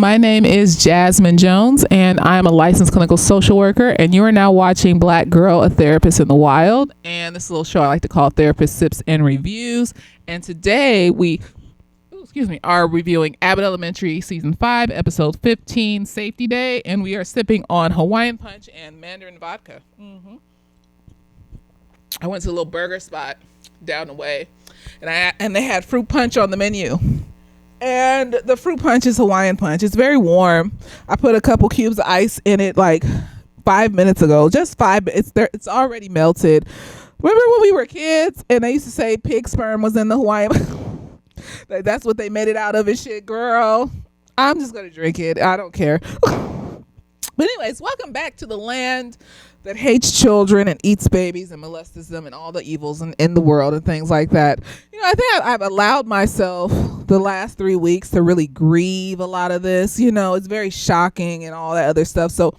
My name is Jasmine Jones, and I'm a licensed clinical social worker, and you are now watching Black Girl, a Therapist in the Wild. And this little show I like to call Therapist Sips and Reviews. And today we are reviewing Abbott Elementary Season 5, Episode 15, Safety Day, and we are sipping on Hawaiian Punch and Mandarin Vodka. I went to a little burger spot down the way, and they had fruit punch on the menu. And the fruit punch is Hawaiian Punch. It's very warm. I put a couple cubes of ice in it like 5 minutes ago. Just 5 minutes. It's already melted. Remember when we were kids and they used to say pig sperm was in the Hawaiian? That's what they made it out of and shit, girl. I'm just going to drink it. I don't care. But anyways, welcome back to the land that hates children and eats babies and molests them and all the evils in the world and things like that. You know, I think I've allowed myself the last 3 weeks to really grieve a lot of this. You know, it's very shocking and all that other stuff. So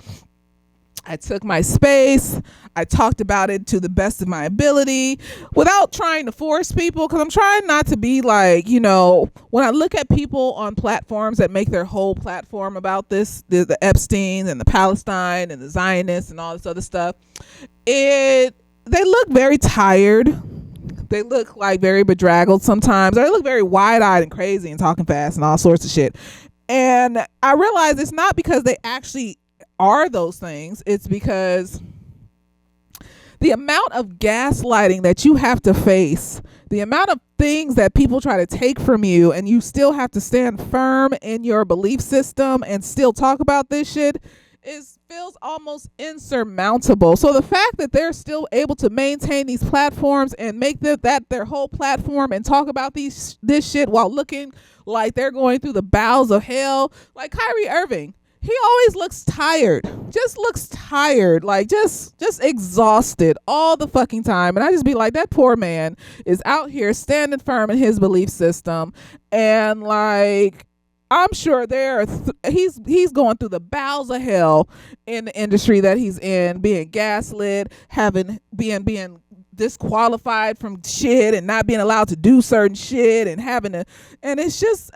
I took my space. I talked about it to the best of my ability without trying to force people, because I'm trying not to be like, you know, when I look at people on platforms that make their whole platform about this, the Epstein and the Palestine and the Zionists and all this other stuff, they look very tired. They look like very bedraggled sometimes. Or they look very wide-eyed and crazy and talking fast and all sorts of shit. And I realize it's not because they actually are those things. It's because the amount of gaslighting that you have to face, the amount of things that people try to take from you, and you still have to stand firm in your belief system and still talk about this shit feels almost insurmountable. So the fact that they're still able to maintain these platforms and make that their whole platform and talk about this shit while looking like they're going through the bowels of hell, like Kyrie Irving. He always looks tired, like just exhausted all the fucking time. And I just be like, that poor man is out here standing firm in his belief system. And like, I'm sure he's going through the bowels of hell in the industry that he's in, being gaslit, being disqualified from shit and not being allowed to do certain shit and and it's just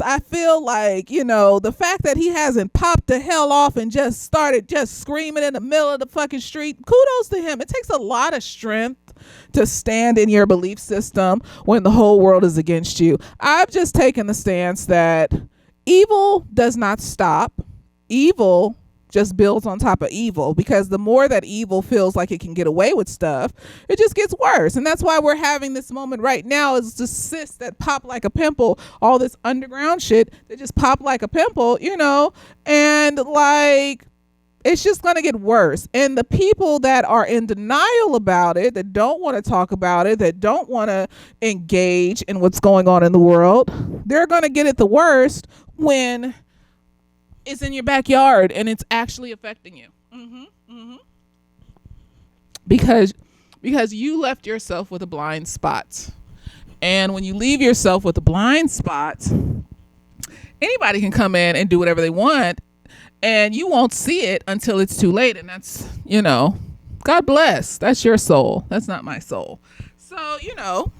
I feel like, you know, the fact that he hasn't popped the hell off and just started just screaming in the middle of the fucking street, kudos to him. It takes a lot of strength to stand in your belief system when the whole world is against you. I've just taken the stance that evil does not stop. Evil just builds on top of evil, because the more that evil feels like it can get away with stuff, it just gets worse. And that's why we're having this moment right now, is the cysts that pop like a pimple, all this underground shit that just pop like a pimple, you know, and like, it's just going to get worse. And the people that are in denial about it, that don't want to talk about it, that don't want to engage in what's going on in the world, they're going to get it the worst when it's in your backyard and it's actually affecting you. Because you left yourself with a blind spot. And when you leave yourself with a blind spot, anybody can come in and do whatever they want, and you won't see it until it's too late. And that's, you know, God bless. That's your soul. That's not my soul. So, you know,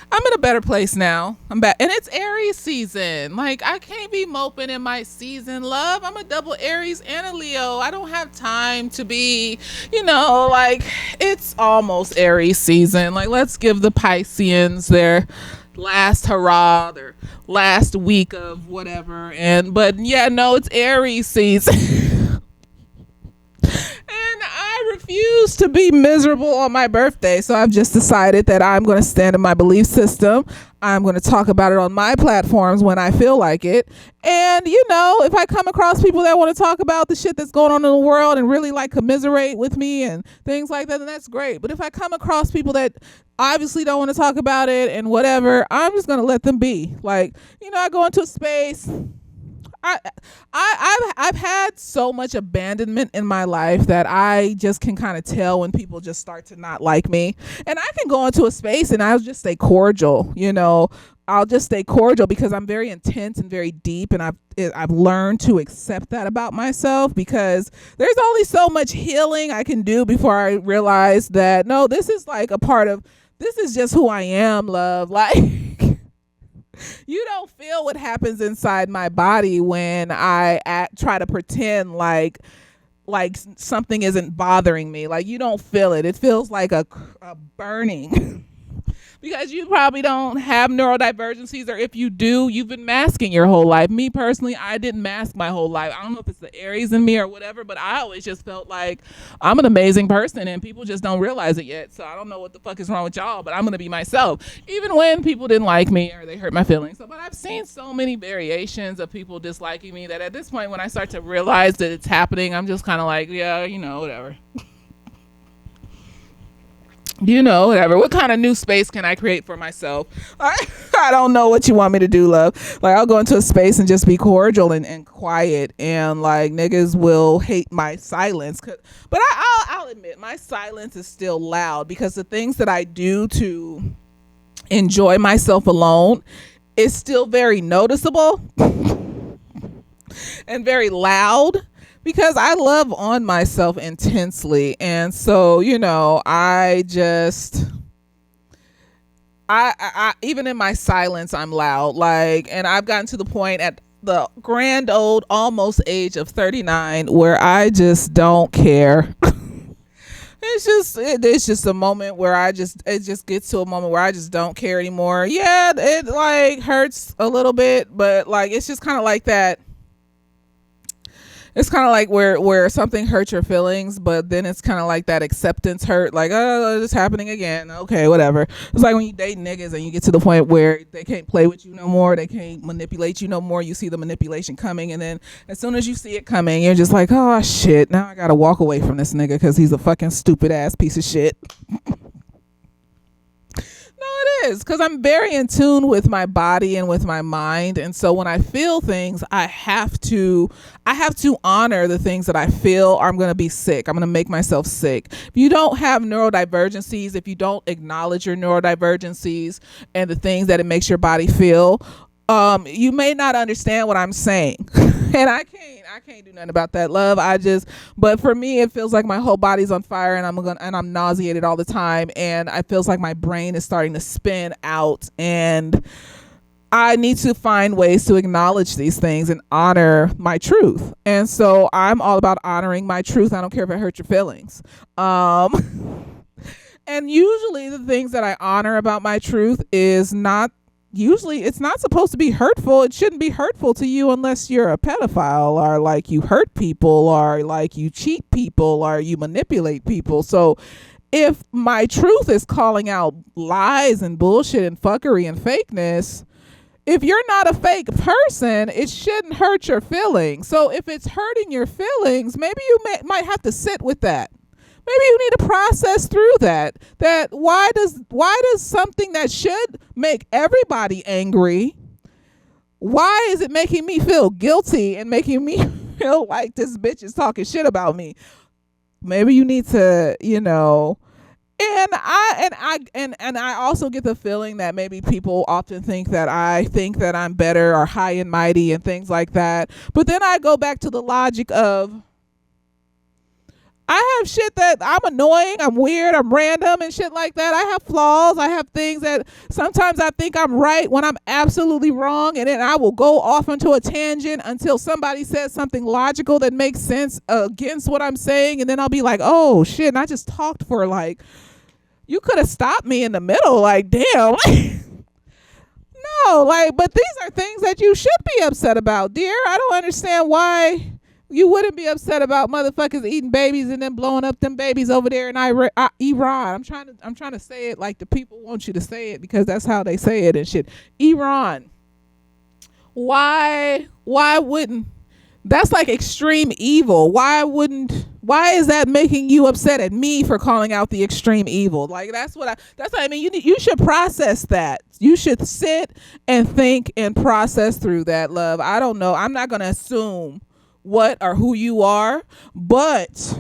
I'm in a better place now. I'm back. And it's Aries season. Like, I can't be moping in my season, love. I'm a double Aries and a Leo. I don't have time to be, you know, like, it's almost Aries season. Like, let's give the Pisceans their last hurrah, their last week of whatever. But yeah, no, it's Aries season. And I refuse to be miserable on my birthday. So I've just decided that I'm going to stand in my belief system. I'm going to talk about it on my platforms when I feel like it. And, you know, if I come across people that want to talk about the shit that's going on in the world and really like commiserate with me and things like that, then that's great. But if I come across people that obviously don't want to talk about it and whatever, I'm just going to let them be. Like, you know, I go into a space. I've had so much abandonment in my life that I just can kind of tell when people just start to not like me. And I can go into a space and I'll just stay cordial, you know. I'll just stay cordial because I'm very intense and very deep, and I've learned to accept that about myself, because there's only so much healing I can do before I realize that, no, this is like a part of, this is just who I am, love. Like, You don't feel what happens inside my body when I try to pretend like something isn't bothering me. Like, you don't feel it. It feels like a burning. Because you probably don't have neurodivergencies, or if you do, you've been masking your whole life. Me personally, I didn't mask my whole life. I don't know if it's the Aries in me or whatever, but I always just felt like I'm an amazing person and people just don't realize it yet. So I don't know what the fuck is wrong with y'all, but I'm going to be myself, even when people didn't like me or they hurt my feelings. So, but I've seen so many variations of people disliking me that at this point, when I start to realize that it's happening, I'm just kind of like, yeah, whatever. Whatever. What kind of new space can I create for myself? I don't know what you want me to do, love. Like, I'll go into a space and just be cordial and quiet, and like niggas will hate my silence. But I'll admit my silence is still loud, because the things that I do to enjoy myself alone is still very noticeable and very loud, because I love on myself intensely. And so, I even in my silence, I'm loud. Like, and I've gotten to the point at the grand old almost age of 39 where I just don't care. It's just a moment where it just gets to a moment where I just don't care anymore. Yeah, it like hurts a little bit, but like, it's just kind of like that. It's kind of like where something hurts your feelings, but then it's kind of like that acceptance hurt, like, oh, it's happening again. Okay, whatever. It's like when you date niggas and you get to the point where they can't play with you no more. They can't manipulate you no more. You see the manipulation coming. And then as soon as you see it coming, you're just like, oh, shit. Now I got to walk away from this nigga because he's a fucking stupid ass piece of shit. No, it is, because I'm very in tune with my body and with my mind. And so when I feel things, I have to honor the things that I feel, or I'm going to be sick. I'm going to make myself sick. If you don't have neurodivergencies, if you don't acknowledge your neurodivergencies and the things that it makes your body feel, you may not understand what I'm saying. And I can't do nothing about that, love. But for me, it feels like my whole body's on fire, and I'm nauseated all the time, and it feels like my brain is starting to spin out, and I need to find ways to acknowledge these things and honor my truth. And so I'm all about honoring my truth. I don't care if it hurts your feelings. And usually the things that I honor about my truth is it's not supposed to be hurtful. It shouldn't be hurtful to you unless you're a pedophile, or like you hurt people, or like you cheat people, or you manipulate people. So if my truth is calling out lies and bullshit and fuckery and fakeness, if you're not a fake person, it shouldn't hurt your feelings. So if it's hurting your feelings, maybe you might have to sit with that. Maybe you need to process through that why does something that should make everybody angry, why is it making me feel guilty and making me feel like this bitch is talking shit about me? Maybe you need to, and I also get the feeling that maybe people often think that I think that I'm better or high and mighty and things like that. But then I go back to the logic of, I have shit that I'm annoying, I'm weird, I'm random and shit like that. I have flaws. I have things that sometimes I think I'm right when I'm absolutely wrong. And then I will go off into a tangent until somebody says something logical that makes sense against what I'm saying. And then I'll be like, oh shit. And I just talked for like, you could have stopped me in the middle. Like, damn. No, but these are things that you should be upset about, dear. I don't understand why you wouldn't be upset about motherfuckers eating babies and then blowing up them babies over there in Iran. I'm trying to say it like the people want you to say it, because that's how they say it and shit. Iran. Why wouldn't? That's like extreme evil. Why is that making you upset at me for calling out the extreme evil? Like, that's what I mean. You should process that. You should sit and think and process through that, love. I don't know. I'm not going to assume what or who you are, but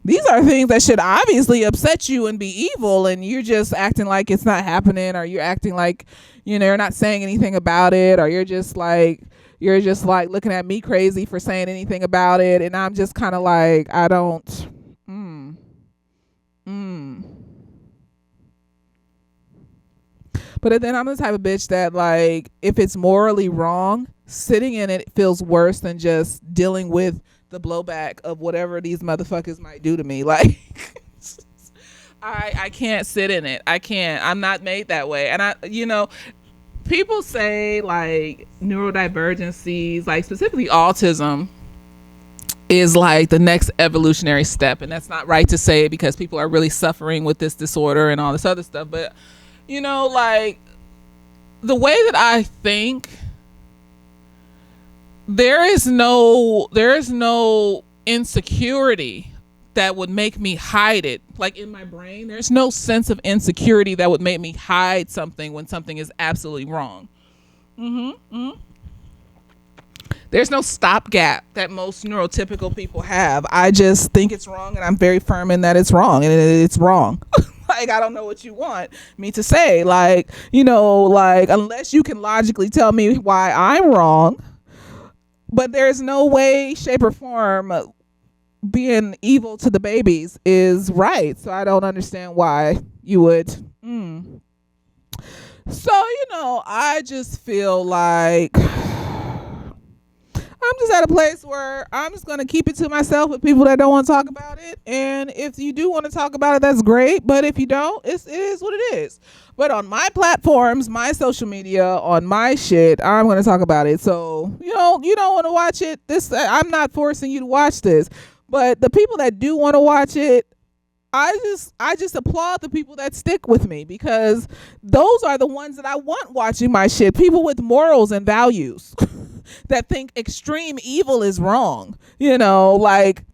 these are things that should obviously upset you and be evil, and you're just acting like it's not happening, or you're acting like you're not saying anything about it, or you're just like looking at me crazy for saying anything about it. And I'm just kind of like, I don't But then I'm the type of bitch that, like, if it's morally wrong, sitting in it feels worse than just dealing with the blowback of whatever these motherfuckers might do to me. Like, I can't sit in it. I can't. I'm not made that way. And people say, like, neurodivergencies, like specifically autism, is like the next evolutionary step. And that's not right to say it because people are really suffering with this disorder and all this other stuff. But, like, the way that I think, there is no insecurity that would make me hide it. Like, in my brain, there's no sense of insecurity that would make me hide something when something is absolutely wrong. There's no stopgap that most neurotypical people have. I just think it's wrong, and I'm very firm in that it's wrong, and it's wrong. Like, I don't know what you want me to say. Like, like, unless you can logically tell me why I'm wrong, but there's no way, shape, or form being evil to the babies is right. So I don't understand why you would. So, I just feel like I'm just at a place where I'm just going to keep it to myself with people that don't want to talk about it. And if you do want to talk about it, that's great. But if you don't, it is what it is. But on my platforms, my social media, on my shit, I'm going to talk about it. So, you don't want to watch it. I'm not forcing you to watch this. But the people that do want to watch it, I just applaud the people that stick with me, because those are the ones that I want watching my shit. People with morals and values that think extreme evil is wrong. Like,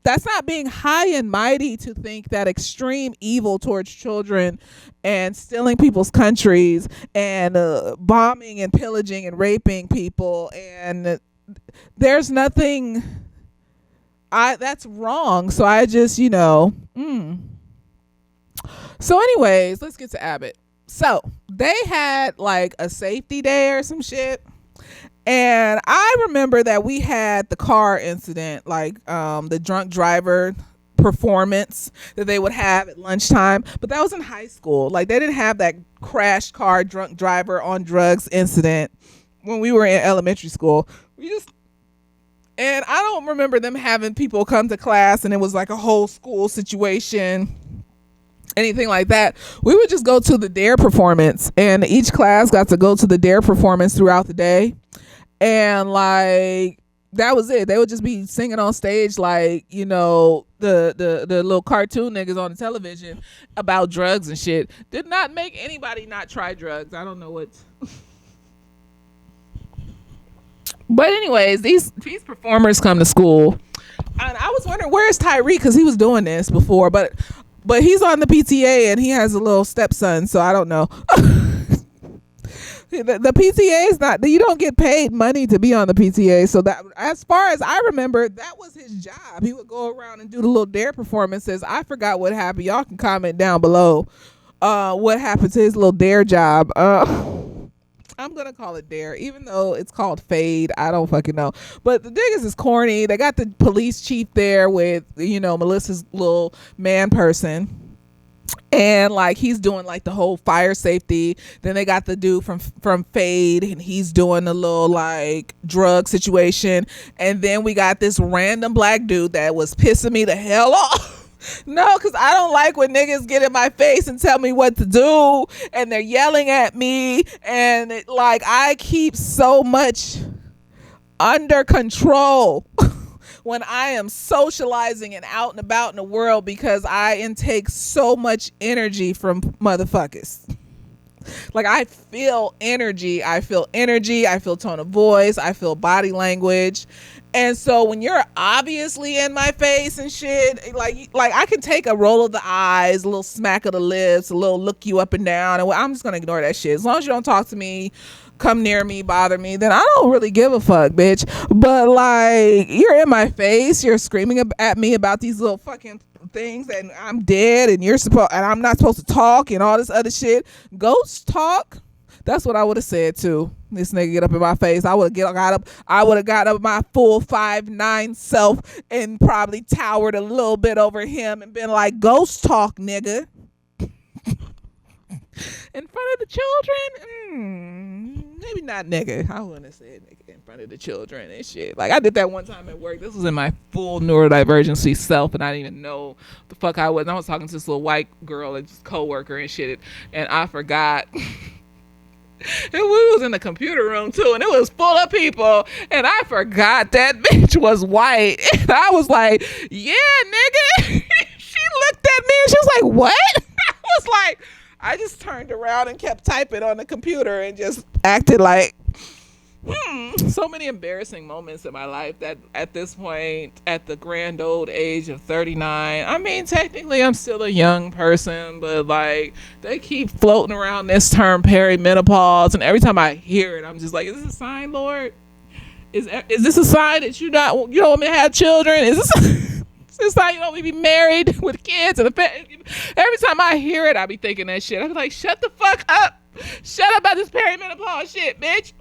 that's not being high and mighty to think that extreme evil towards children and stealing people's countries and bombing and pillaging and raping people, and there's nothing that's wrong. So I just, So anyways, let's get to Abbott. So they had like a safety day or some shit. And I remember that we had the car incident, like the drunk driver performance that they would have at lunchtime. But that was in high school. Like, they didn't have that crashed car, drunk driver on drugs incident when we were in elementary school. And I don't remember them having people come to class and it was like a whole school situation, anything like that. We would just go to the DARE performance, and each class got to go to the DARE performance throughout the day. And like, that was it. They would just be singing on stage, like, the little cartoon niggas on the television about drugs and shit. Did not make anybody not try drugs. I don't know what. But anyways, these performers come to school, and I was wondering, where's Tyreek, because he was doing this before, but he's on the PTA and he has a little stepson, so I don't know. The PTA is not, you don't get paid money to be on the PTA. So that, as far as I remember, that was his job. He would go around and do the little DARE performances. I forgot what happened. Y'all can comment down below what happened to his little DARE job. I'm going to call it DARE, even though it's called Fade. I don't fucking know. But the niggas is corny. They got the police chief there with, Melissa's little man person. And like, he's doing like the whole fire safety. Then they got the dude from Fade, and he's doing the little like drug situation. And then we got this random black dude that was pissing me the hell off. No, because I don't like when niggas get in my face and tell me what to do, and they're yelling at me, and I keep so much under control when I am socializing and out and about in the world, because I intake so much energy from motherfuckers. Like, I feel energy. I feel tone of voice. I feel body language. And so when you're obviously in my face and shit, like I can take a roll of the eyes, a little smack of the lips, a little look you up and down, and I'm just gonna ignore that shit. As long as you don't talk to me, come near me, bother me, then I don't really give a fuck, bitch. But like, you're in my face, you're screaming at me about these little fucking things, and I'm dead, and I'm not supposed to talk, and all this other shit. Ghost talk. That's what I would have said too. This nigga get up in my face, I would have got up my full 5'9" self and probably towered a little bit over him and been like, ghost talk, nigga. In front of the children? Maybe not nigga. I wouldn't say nigga in front of the children and shit. Like, I did that one time at work. This was in my full neurodivergency self, and I didn't even know the fuck I was. I was talking to this little white girl, a co-worker and shit, and I forgot. And we was in the computer room too, and it was full of people, and I forgot that bitch was white. And I was like, yeah, nigga. She looked at me and she was like, what? I was like, I just turned around and kept typing on the computer and just acted like, so many embarrassing moments in my life that at this point, at the grand old age of 39, I mean, technically I'm still a young person, but like, they keep floating around this term perimenopause, and every time I hear it, I'm just like, is this a sign, Lord? Is this a sign that you don't want me to have children? Is this how you don't want me to be married with kids? And every time I hear it, I be thinking that shit. I be like, shut the fuck up. Shut up about this perimenopause shit, bitch.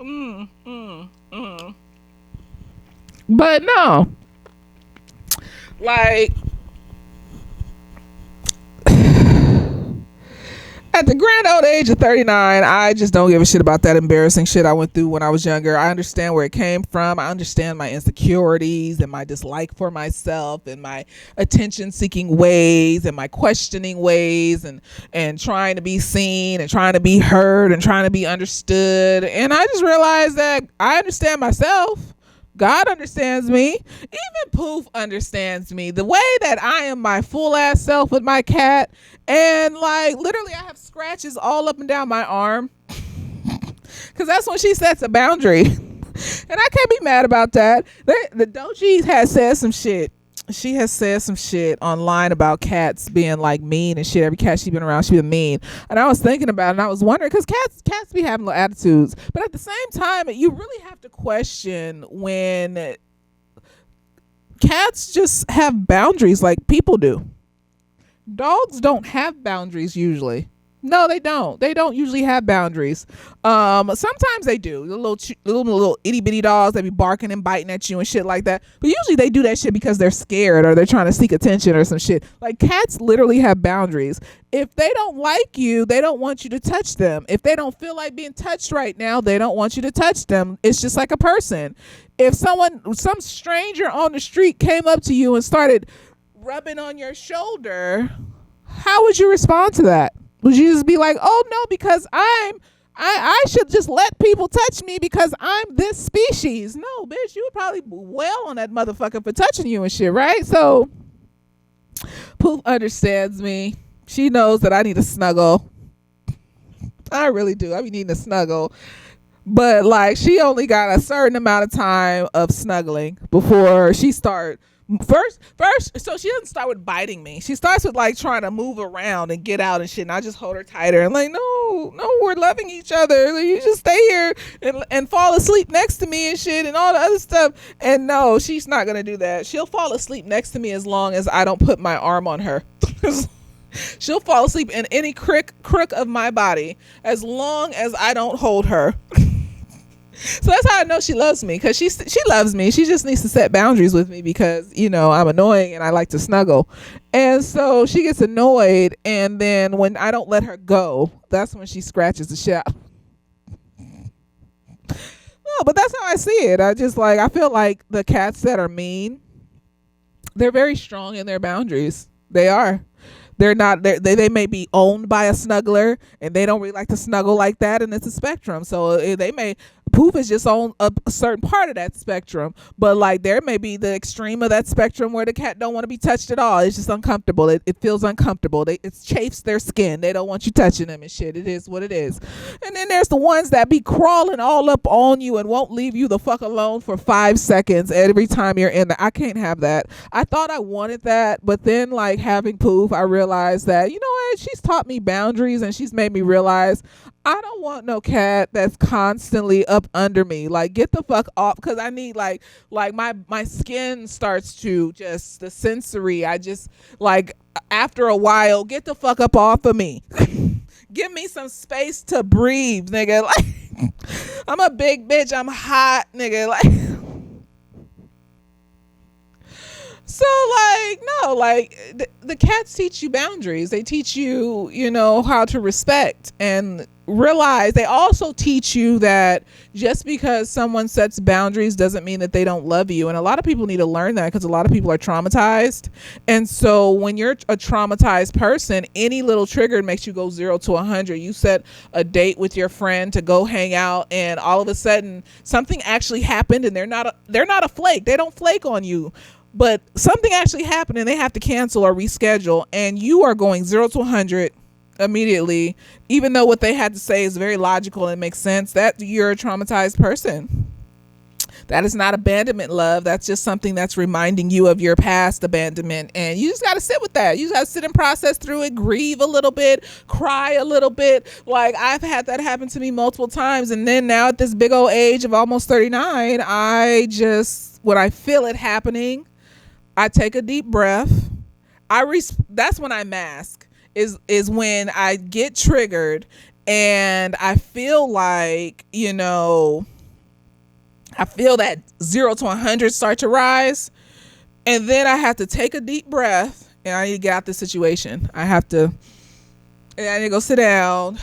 But no. Like, at the grand old age of 39, I just don't give a shit about that embarrassing shit I went through when I was younger. I understand where it came from. I understand my insecurities and my dislike for myself and my attention-seeking ways and my questioning ways and trying to be seen and trying to be heard and trying to be understood. And I just realized that I understand myself. God understands me. Even Poof understands me. The way that I am my full ass self with my cat, and like literally I have scratches all up and down my arm because that's when she sets a boundary. And I can't be mad about that. The Doji has said some shit. She has said some shit online about cats being like mean and shit. Every cat she's been around, she been mean. And I was thinking about it, and I was wondering, because cats be having little attitudes, but at the same time, you really have to question when cats just have boundaries like people do. Dogs don't have boundaries usually. No, they don't. They don't usually have boundaries. Sometimes they do. The little itty bitty dogs that be barking and biting at you and shit like that. But usually they do that shit because they're scared or they're trying to seek attention or some shit. Like, cats literally have boundaries. If they don't like you, they don't want you to touch them. If they don't feel like being touched right now, they don't want you to touch them. It's just like a person. If some stranger on the street came up to you and started rubbing on your shoulder, how would you respond to that? Would you just be like, oh no, because I should just let people touch me because I'm this species? No, bitch, you would probably wail on that motherfucker for touching you and shit, right? So Poof understands me. She knows that I need a snuggle. I really do. I be needing a snuggle. But like, she only got a certain amount of time of snuggling before she start. First, so she doesn't start with biting me. She starts with like trying to move around and get out and shit. And I just hold her tighter and like, no, we're loving each other. You just stay here and fall asleep next to me and shit and all the other stuff. And no, she's not gonna do that. She'll fall asleep next to me as long as I don't put my arm on her. She'll fall asleep in any crook of my body as long as I don't hold her. So that's how I know she loves me, because she loves me. She just needs to set boundaries with me because, you know, I'm annoying and I like to snuggle. And so she gets annoyed, and then when I don't let her go, that's when she scratches the shit out. No, but that's how I see it. I feel like the cats that are mean, they're very strong in their boundaries. They are. They're not. They may be owned by a snuggler, and they don't really like to snuggle like that. And it's a spectrum. So they may. Poof is just on a certain part of that spectrum, but like there may be the extreme of that spectrum where the cat don't want to be touched at all. It's just uncomfortable. It feels uncomfortable. It chafes their skin. They don't want you touching them and shit. It is what it is. And then there's the ones that be crawling all up on you and won't leave you the fuck alone for 5 seconds every time you're in there. I can't have that. I thought I wanted that, but then like having Poof, I realized that, you know what, she's taught me boundaries, and she's made me realize I don't want no cat that's constantly up under me. Like, get the fuck off, because I need like my skin starts to just, the sensory, I just like, after a while, get the fuck up off of me. Give me some space to breathe, nigga. Like, I'm a big bitch. I'm hot, nigga. Like, So like, no, like the cats teach you boundaries. They teach you, how to respect and realize. They also teach you that just because someone sets boundaries doesn't mean that they don't love you. And a lot of people need to learn that, because a lot of people are traumatized. And so when you're a traumatized person, any little trigger makes you go 0 to 100. You set a date with your friend to go hang out, and all of a sudden something actually happened, and they're not a flake. They don't flake on you. But something actually happened and they have to cancel or reschedule, and you are going 0 to 100 immediately, even though what they had to say is very logical and makes sense. That you're a traumatized person. That is not abandonment love. That's just something that's reminding you of your past abandonment. And you just got to sit with that. You just got to sit and process through it, grieve a little bit, cry a little bit. Like, I've had that happen to me multiple times. And then now at this big old age of almost 39, when I feel it happening, I take a deep breath. That's when I mask, is when I get triggered and I feel like, I feel that 0 to 100 start to rise. And then I have to take a deep breath and I need to get out the situation. I need to go sit down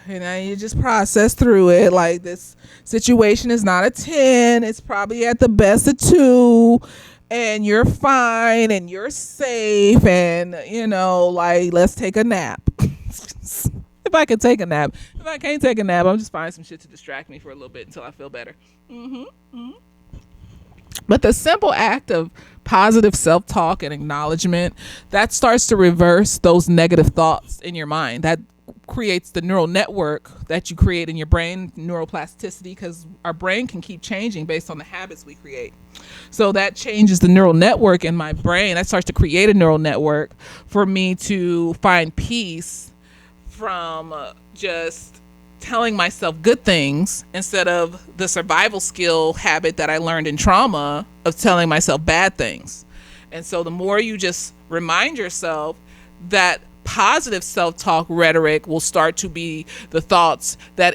and I need to just process through it. Like, this situation is not a 10. It's probably at the best a 2. And you're fine and you're safe, and let's take a nap. If I could take a nap. If I can't take a nap, I'll just find some shit to distract me for a little bit until I feel better. But the simple act of positive self-talk and acknowledgement, that starts to reverse those negative thoughts in your mind. That creates the neural network that you create in your brain, neuroplasticity, because our brain can keep changing based on the habits we create. So that changes the neural network in my brain. That starts to create a neural network for me to find peace from just telling myself good things instead of the survival skill habit that I learned in trauma of telling myself bad things. And so the more you just remind yourself that positive self-talk rhetoric will start to be the thoughts that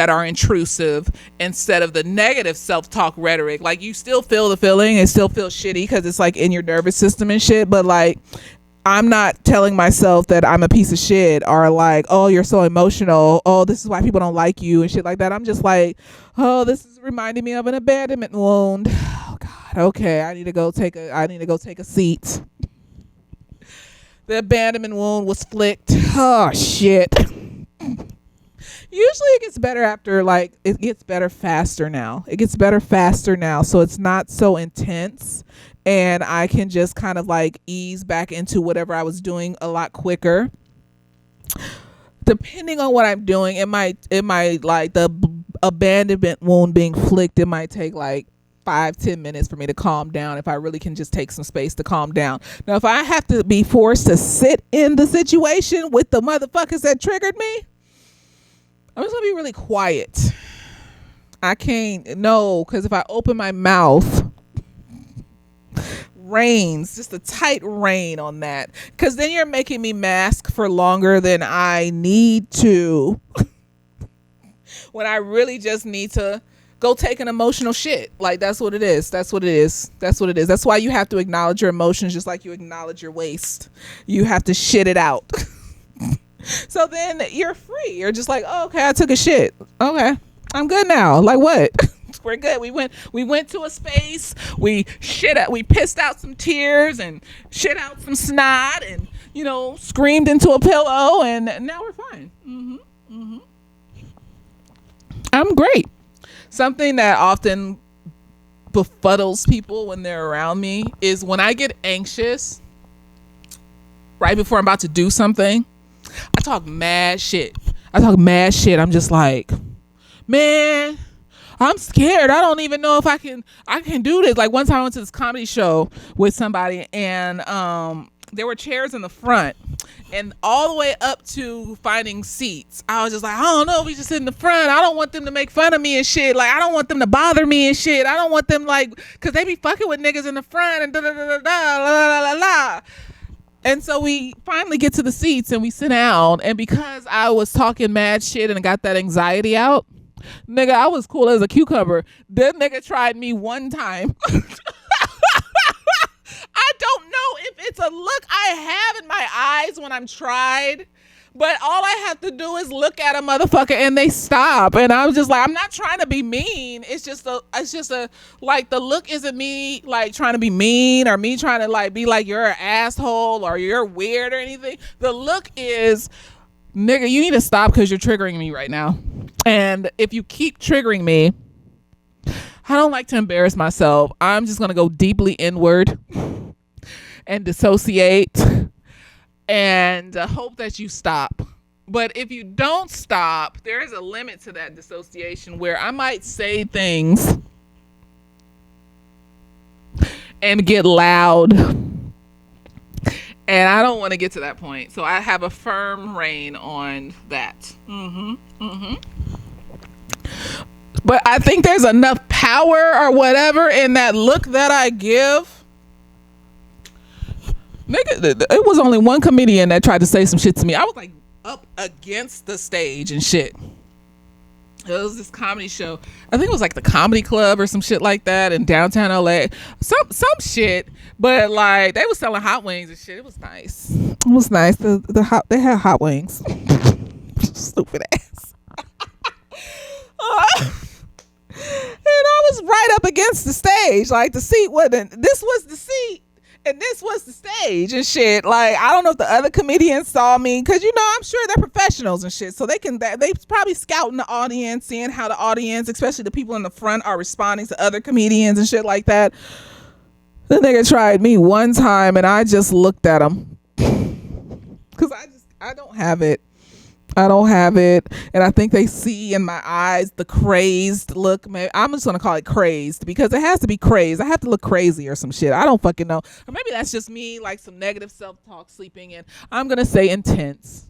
are intrusive, instead of the negative self-talk rhetoric. Like, you still feel the feeling, it still feels shitty because it's like in your nervous system and shit, but like, I'm not telling myself that I'm a piece of shit, or like, oh, you're so emotional, oh, this is why people don't like you and shit like that. I'm just like, oh, this is reminding me of an abandonment wound. Oh God, okay, I need to go take a seat. The abandonment wound was flicked. Oh, shit. Usually it gets better it gets better faster now. It gets better faster now. So it's not so intense. And I can just kind of like ease back into whatever I was doing a lot quicker. Depending on what I'm doing, it might like the abandonment wound being flicked, it might take like 5-10 minutes for me to calm down, if I really can just take some space to calm down. Now, if I have to be forced to sit in the situation with the motherfuckers that triggered me, I'm just gonna be really quiet. I can't, no, because if I open my mouth, reins, just a tight rein on that, because then you're making me mask for longer than I need to when I really just need to go take an emotional shit. Like, that's what it is. That's what it is. That's why you have to acknowledge your emotions, just like you acknowledge your waste. You have to shit it out. So then you're free. You're just like, oh, okay, I took a shit. Okay, I'm good now. Like, what? We're good. We went to a space. We pissed out some tears and shit out some snot and, screamed into a pillow, and now we're fine. I'm great. Something that often befuddles people when they're around me is when I get anxious right before I'm about to do something, I talk mad shit. I'm just like, man, I'm scared. I don't even know if I can do this. Like, one time I went to this comedy show with somebody, and there were chairs in the front, and all the way up to finding seats, I was just like, I don't know if we just sit in the front. I don't want them to make fun of me and shit. Like, I don't want them to bother me and shit. I don't want them, like, because they be fucking with niggas in the front and da-da-da-da-da, And so we finally get to the seats and we sit down, and because I was talking mad shit and got that anxiety out, nigga, I was cool as a cucumber. That nigga tried me one time. I the look I have in my eyes when I'm tried. But all I have to do is look at a motherfucker and they stop. And I was just like, I'm not trying to be mean. It's just a like, the look isn't me like trying to be mean or me trying to like be like you're an asshole or you're weird or anything. The look is, nigga, you need to stop because you're triggering me right now. And if you keep triggering me, I don't like to embarrass myself. I'm just going to go deeply inward and dissociate and hope that you stop. But if you don't stop, there is a limit to that dissociation where I might say things and get loud. And I don't want to get to that point. So I have a firm rein on that. But I think there's enough power or whatever in that look that I give. Nigga, it was only one comedian that tried to say some shit to me. I was like up against the stage and shit. It was this comedy show. I think it was like the Comedy Club or some shit like that in downtown LA. Some shit, but like they was selling hot wings and shit. It was nice. It was nice. They had hot wings. Stupid ass. And I was right up against the stage. Like the seat wasn't. This was the seat. And this was the stage and shit. Like, I don't know if the other comedians saw me, because, you know, I'm sure they're professionals and shit. So they probably scouting the audience, seeing how the audience, especially the people in the front, are responding to other comedians and shit like that. The nigga tried me one time and I just looked at him. Because I don't have it. I don't have it. And I think they see in my eyes the crazed look. I'm just going to call it crazed because it has to be crazed. I have to look crazy or some shit. I don't fucking know. Or maybe that's just me, like some negative self-talk sleeping in. I'm going to say intense.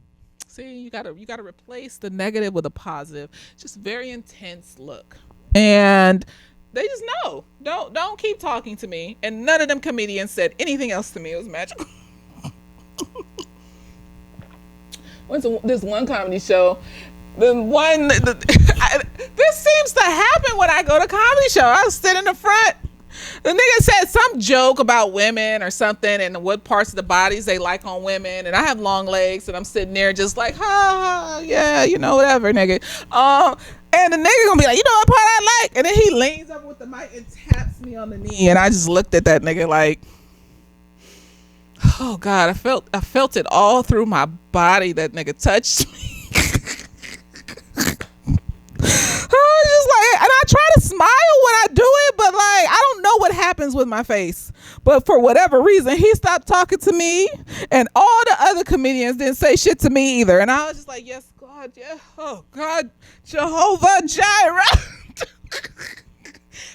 See, you got to replace the negative with a positive. Just very intense look. And they just know. Don't keep talking to me. And none of them comedians said anything else to me. It was magical. Went to this one comedy show. This seems to happen when I go to comedy show. I was sitting in the front. The nigga said some joke about women or something and what parts of the bodies they like on women. And I have long legs and I'm sitting there just like, ha, yeah, you know, whatever, nigga. And the nigga gonna be like, you know what part I like? And then he leans up with the mic and taps me on the knee. And I just looked at that nigga like, oh God, I felt it all through my body. That nigga touched me. I was just like, and I try to smile when I do it, but like, I don't know what happens with my face. But for whatever reason, he stopped talking to me, and all the other comedians didn't say shit to me either. And I was just like, yes, God, yeah, oh God, Jehovah Jireh.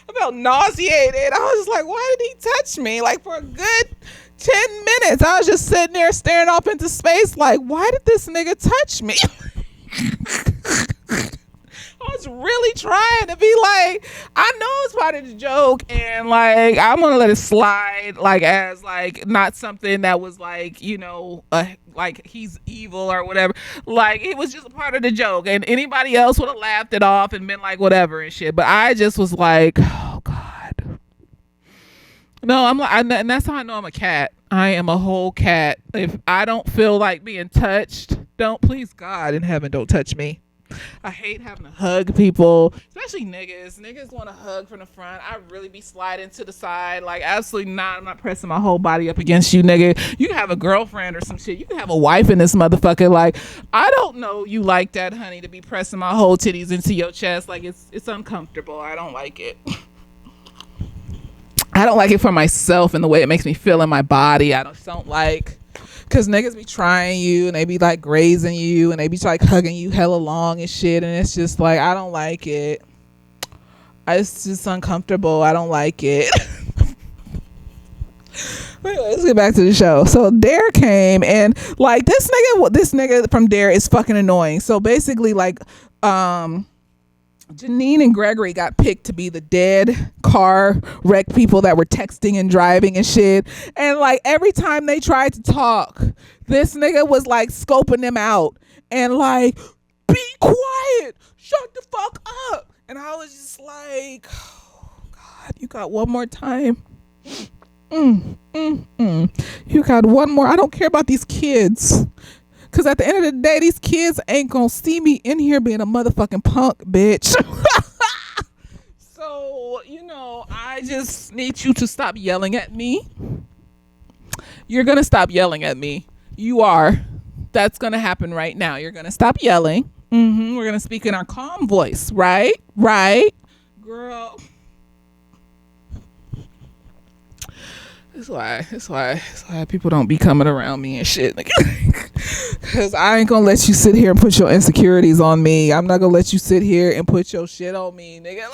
I felt nauseated. I was just like, why did he touch me? Like for a good 10 minutes, I was just sitting there staring off into space like, why did this nigga touch me? I was really trying to be like, I know it's part of the joke, and like I'm gonna let it slide, like as like not something that was like, you know, like he's evil or whatever. Like it was just a part of the joke, and anybody else would have laughed it off and been like whatever and shit. But I just was like, oh God. No, I'm like, and that's how I know I'm a cat. I am a whole cat. If I don't feel like being touched, please God in heaven, don't touch me. I hate having to hug people, especially niggas. Niggas want to hug from the front. I really be sliding to the side. Like, absolutely not. I'm not pressing my whole body up against you, nigga. You can have a girlfriend or some shit. You can have a wife in this motherfucker. Like, I don't know you like that, honey, to be pressing my whole titties into your chest. Like, it's uncomfortable. I don't like it. I don't like it for myself and the way it makes me feel in my body. I don't like... Because niggas be trying you and they be like grazing you and they be like hugging you hella long and shit. And it's just like, I don't like it. It's just uncomfortable. I don't like it. Anyway, let's get back to the show. So Dare came and like this nigga from Dare is fucking annoying. So basically like, Janine and Gregory got picked to be the dead car wreck people that were texting and driving and shit. And like every time they tried to talk, this nigga was like scoping them out and like, be quiet, shut the fuck up. And I was just like, oh God, you got one more time. You got one more. I don't care about these kids. Because at the end of the day, these kids ain't going to see me in here being a motherfucking punk, bitch. So, I just need you to stop yelling at me. You're going to stop yelling at me. You are. That's going to happen right now. You're going to stop yelling. We're going to speak in our calm voice. Right? Girl. That's why people don't be coming around me and shit. Because I ain't gonna let you sit here and put your insecurities on me. I'm not gonna let you sit here and put your shit on me, nigga.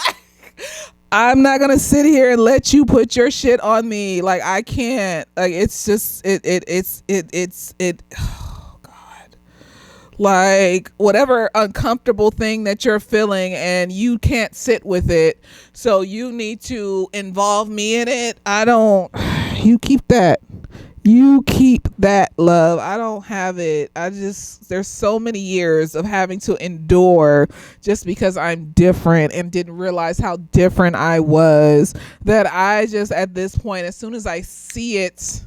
I'm not gonna sit here and let you put your shit on me. I can't. It's just oh God. Whatever uncomfortable thing that you're feeling and you can't sit with it, so you need to involve me in it. You keep that. Love. I don't have it. There's so many years of having to endure just because I'm different and didn't realize how different I was, that I just, at this point, as soon as I see it,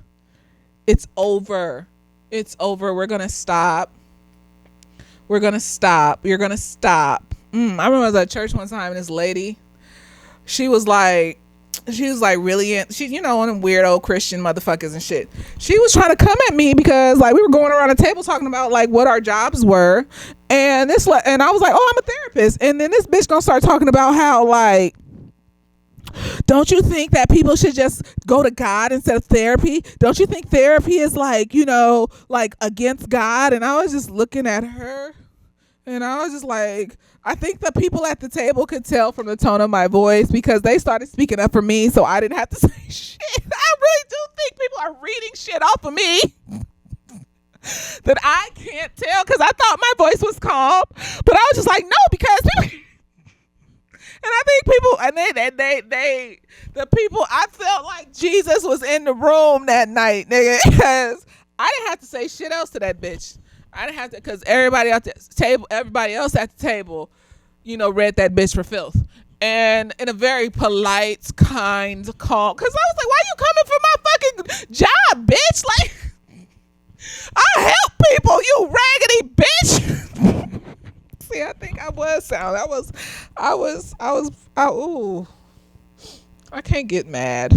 it's over. It's over. We're going to stop. You're going to stop. I remember I was at church one time and this lady, she was like really in, one of them weird old Christian motherfuckers and shit. She was trying to come at me because we were going around the table talking about what our jobs were, and I was like, oh, I'm a therapist, and then this bitch gonna start talking about how don't you think that people should just go to God instead of therapy? Don't you think therapy is against God? And I was just looking at her and I was just like, I think the people at the table could tell from the tone of my voice because they started speaking up for me, so I didn't have to say shit. I really do think people are reading shit off of me that I can't tell because I thought my voice was calm, but I was just like, no, because people, and I think people, and the people, I felt like Jesus was in the room that night, nigga, because I didn't have to say shit else to that bitch. I didn't have to, because everybody else at the table, read that bitch for filth. And in a very polite, kind, calm, because I was like, why you coming for my fucking job, bitch? I help people, you raggedy bitch. See, I think I was sound. I can't get mad.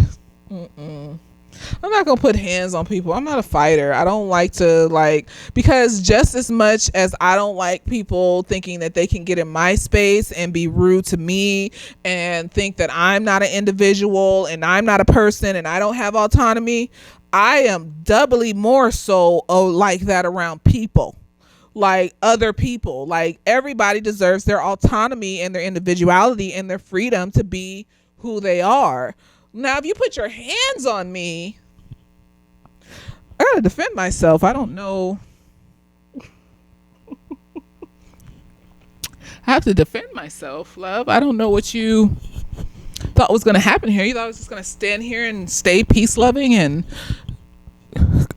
I'm not gonna put hands on people. I'm not a fighter. I don't like to because just as much as I don't like people thinking that they can get in my space and be rude to me and think that I'm not an individual and I'm not a person and I don't have autonomy, I am doubly more so like that around people. Other people, everybody deserves their autonomy and their individuality and their freedom to be who they are. Now, if you put your hands on me, I gotta defend myself. I don't know. I have to defend myself, love. I don't know what you thought was gonna happen here. You thought I was just gonna stand here and stay peace loving and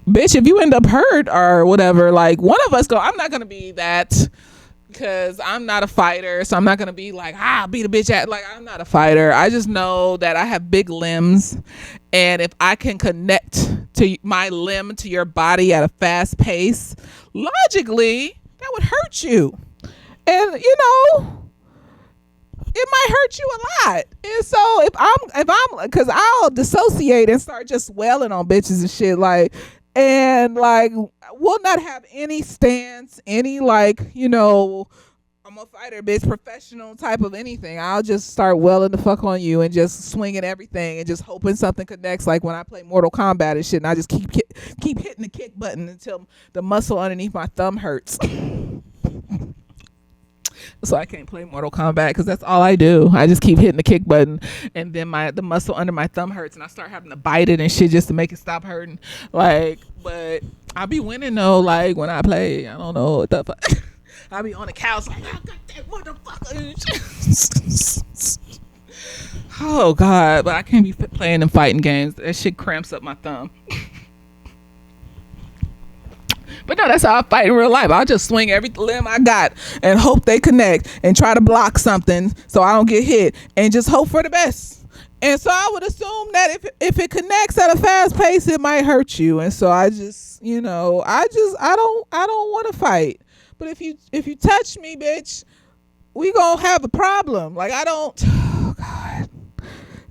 bitch, if you end up hurt or whatever, one of us I'm not gonna be that. Because I'm not a fighter, so I'm not gonna be I'll beat a bitch at. I'm not a fighter. I just know that I have big limbs, and if I can connect to my limb to your body at a fast pace, logically that would hurt you, and it might hurt you a lot. And so if I'm, because I'll dissociate and start just wailing on bitches and shit and will not have any stance, any I'm a fighter bitch, professional type of anything. I'll just start welling the fuck on you and just swinging everything and just hoping something connects, like when I play Mortal Kombat and shit, and I just keep hitting the kick button until the muscle underneath my thumb hurts. So I can't play Mortal Kombat because that's all I do. I just keep hitting the kick button, and then the muscle under my thumb hurts, and I start having to bite it and shit just to make it stop hurting. But I be winning though. When I play, I don't know what the fuck. I be on the couch I got that motherfucker. Oh God! But I can't be playing and fighting games. That shit cramps up my thumb. But no, that's how I fight in real life. I'll just swing every limb I got and hope they connect and try to block something so I don't get hit and just hope for the best. And so I would assume that if it connects at a fast pace, it might hurt you. And so I just, I don't want to fight. But if you touch me, bitch, we gonna have a problem. Like I don't. Oh God,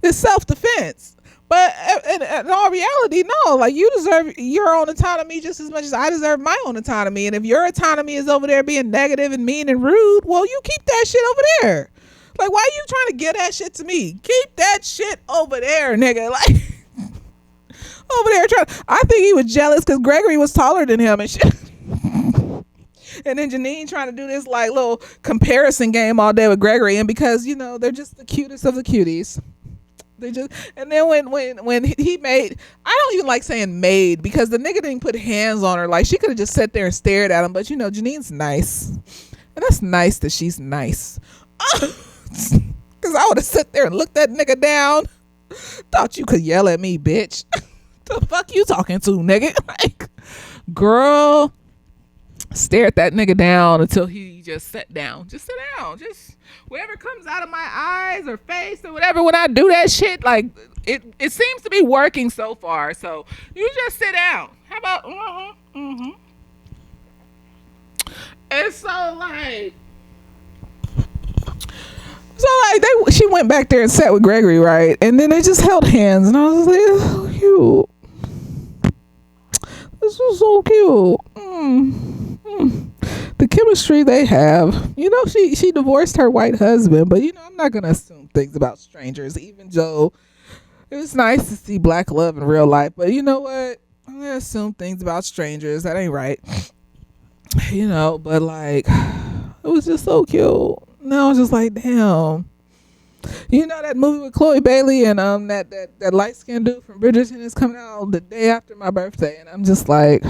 it's self defense. But in all reality, no. Like you deserve your own autonomy just as much as I deserve my own autonomy. And if your autonomy is over there being negative and mean and rude, well, you keep that shit over there. Like, why are you trying to get that shit to me? Keep that shit over there, nigga. Like, over there trying. I think he was jealous because Gregory was taller than him and shit. And then Janine trying to do this like little comparison game all day with Gregory, and because they're just the cutest of the cuties. They just, and then when he made, I don't even like saying made because the nigga didn't put hands on her. Like she could have just sat there and stared at him. But Janine's nice, and that's nice that she's nice. Cause I would have sat there and looked that nigga down. Thought you could yell at me, bitch. The fuck you talking to, nigga? Like, girl, stare at that nigga down until he just sat down. Just sit down. Just whatever comes out of my eyes or face or whatever when I do that shit, like it seems to be working so far. So you just sit down. How about And she went back there and sat with Gregory, right? And then they just held hands, and I was like, oh, cute. This was so cute. The chemistry they have. She divorced her white husband, but I'm not gonna assume things about strangers, even though it was nice to see black love in real life. But you know what? I'm gonna assume things about strangers. That ain't right. But like, it was just so cute. No, I was just like, damn. That movie with Chloe Bailey and that light skinned dude from Bridgerton is coming out the day after my birthday, and I'm just like,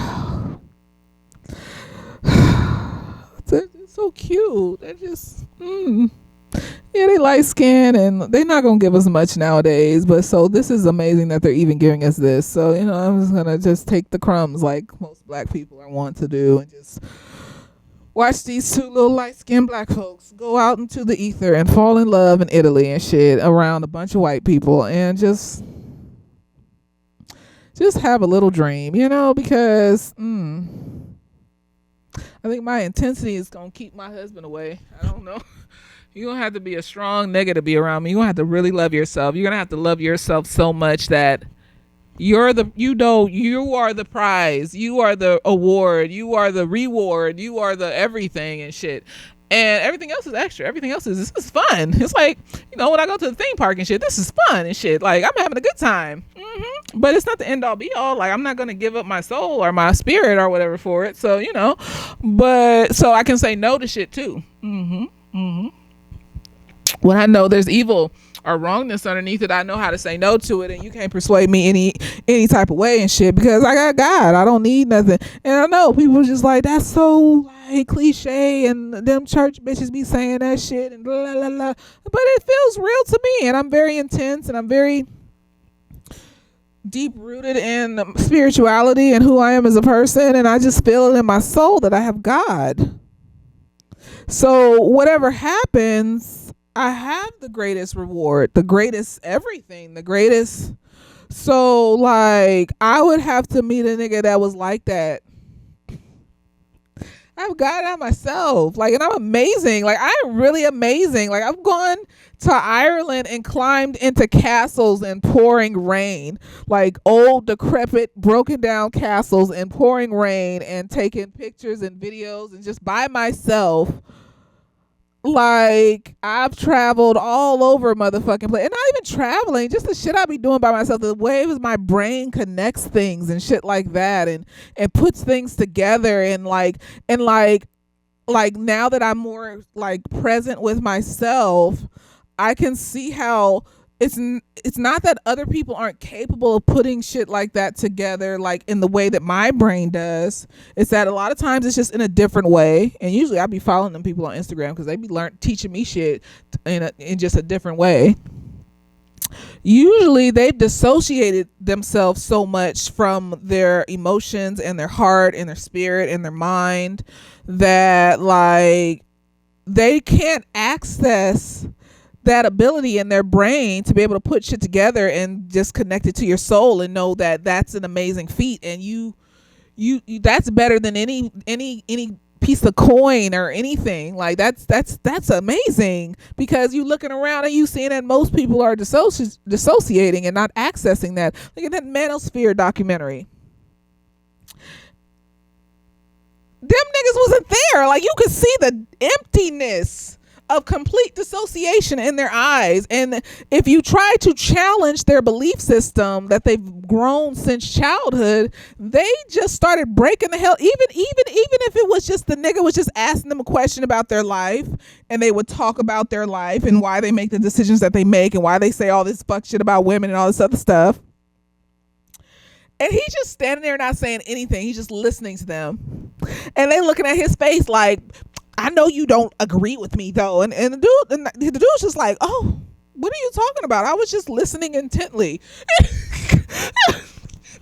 it's so cute. They're just they light skinned, and they're not gonna give us much nowadays. But so this is amazing that they're even giving us this. So I'm just gonna take the crumbs like most black people are wont to do, and just watch these two little light-skinned black folks go out into the ether and fall in love in Italy and shit around a bunch of white people, and just have a little dream, because I think my intensity is going to keep my husband away. I don't know. You're going to have to be a strong nigga to be around me. You're going to have to really love yourself. You're going to have to love yourself so much that you are the prize, you are the award, you are the reward, you are the everything and shit, and everything else is extra. Everything else is, this is fun. It's like, when I go to the theme park and shit, this is fun and shit. Like, I'm having a good time. But it's not the end all be all. Like, I'm not gonna give up my soul or my spirit or whatever for it. So but so I can say no to shit too. When I know there's evil or wrongness underneath it, I know how to say no to it, and you can't persuade me any type of way and shit, because I got God. I don't need nothing. And I know people just like, that's so like cliche, and them church bitches be saying that shit and blah, blah, blah. But it feels real to me, and I'm very intense, and I'm very deep rooted in spirituality and who I am as a person, and I just feel it in my soul that I have God. So whatever happens, I have the greatest reward, the greatest everything, the greatest. So like, I would have to meet a nigga that was like that. I've got it out myself. Like, and I'm amazing. Like, I'm really amazing. Like, I've gone to Ireland and climbed into castles in pouring rain, like old, decrepit, broken down castles in pouring rain, and taking pictures and videos and just by myself. Like, I've traveled all over motherfucking place, and not even traveling, just the shit I be doing by myself. The ways my brain connects things and shit like that, and puts things together, and like now that I'm more like present with myself, I can see how it's not that other people aren't capable of putting shit like that together, like in the way that my brain does. It's that a lot of times it's just in a different way. And usually I be following them people on Instagram because they be teaching me shit in just a different way. Usually they've dissociated themselves so much from their emotions and their heart and their spirit and their mind that like they can't access that ability in their brain to be able to put shit together and just connect it to your soul and know that that's an amazing feat, and you that's better than any piece of coin or anything. Like that's amazing, because you looking around and you seeing that most people are dissociating and not accessing that. Look at that Manosphere documentary. Them niggas wasn't there. Like, you could see the emptiness of complete dissociation in their eyes. And if you try to challenge their belief system that they've grown since childhood, they just started breaking the hell. Even if it was just the nigga was just asking them a question about their life, and they would talk about their life and why they make the decisions that they make and why they say all this fuck shit about women and all this other stuff. And he's just standing there not saying anything. He's just listening to them. And they looking at his face like, I know you don't agree with me though. And the dude's just like, oh, what are you talking about? I was just listening intently.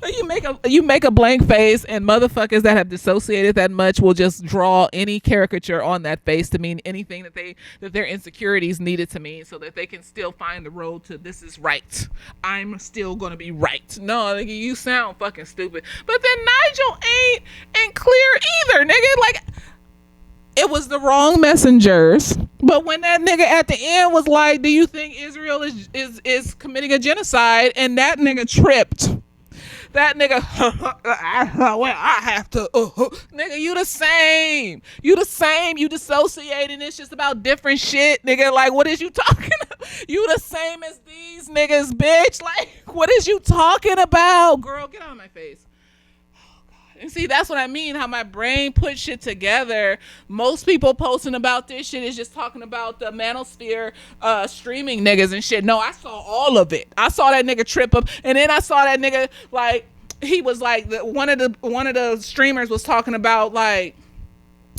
You make a blank face, and motherfuckers that have dissociated that much will just draw any caricature on that face to mean anything that their insecurities needed to mean, so that they can still find the road to this is right. I'm still gonna be right. No, nigga, you sound fucking stupid. But then Nigel ain't clear either, nigga. Like, it was the wrong messengers. But when that nigga at the end was like, do you think Israel is committing a genocide? And that nigga tripped. That nigga, well, I have to, nigga, you the same. You dissociating. It's just about different shit, nigga. Like, what is you talking about? You the same as these niggas, bitch. Like, what is you talking about? Girl, get out of my face. And see, that's what I mean, how my brain puts shit together. Most people posting about this shit is just talking about the Manosphere streaming niggas and shit. No, I saw all of it. I saw that nigga trip up, and then I saw that nigga, like, he was like, one of the streamers was talking about, like,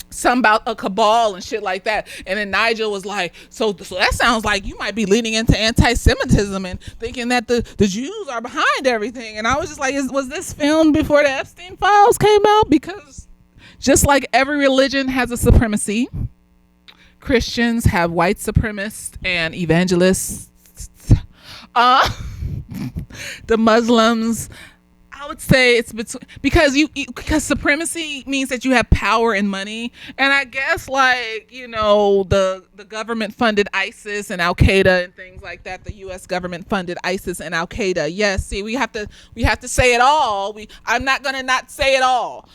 something about a cabal and shit like that, and then Nigel was like, so that sounds like you might be leaning into anti-Semitism and thinking that the Jews are behind everything. And I was just like, was this filmed before the Epstein files came out? Because just like every religion has a supremacy, Christians have white supremacists and evangelists. The Muslims, I would say it's between, because supremacy means that you have power and money, and I guess, like, you know, the government funded ISIS and Al Qaeda and things like that. The U.S. government funded ISIS and Al Qaeda. Yes, see, we have to say it all. I'm not gonna not say it all.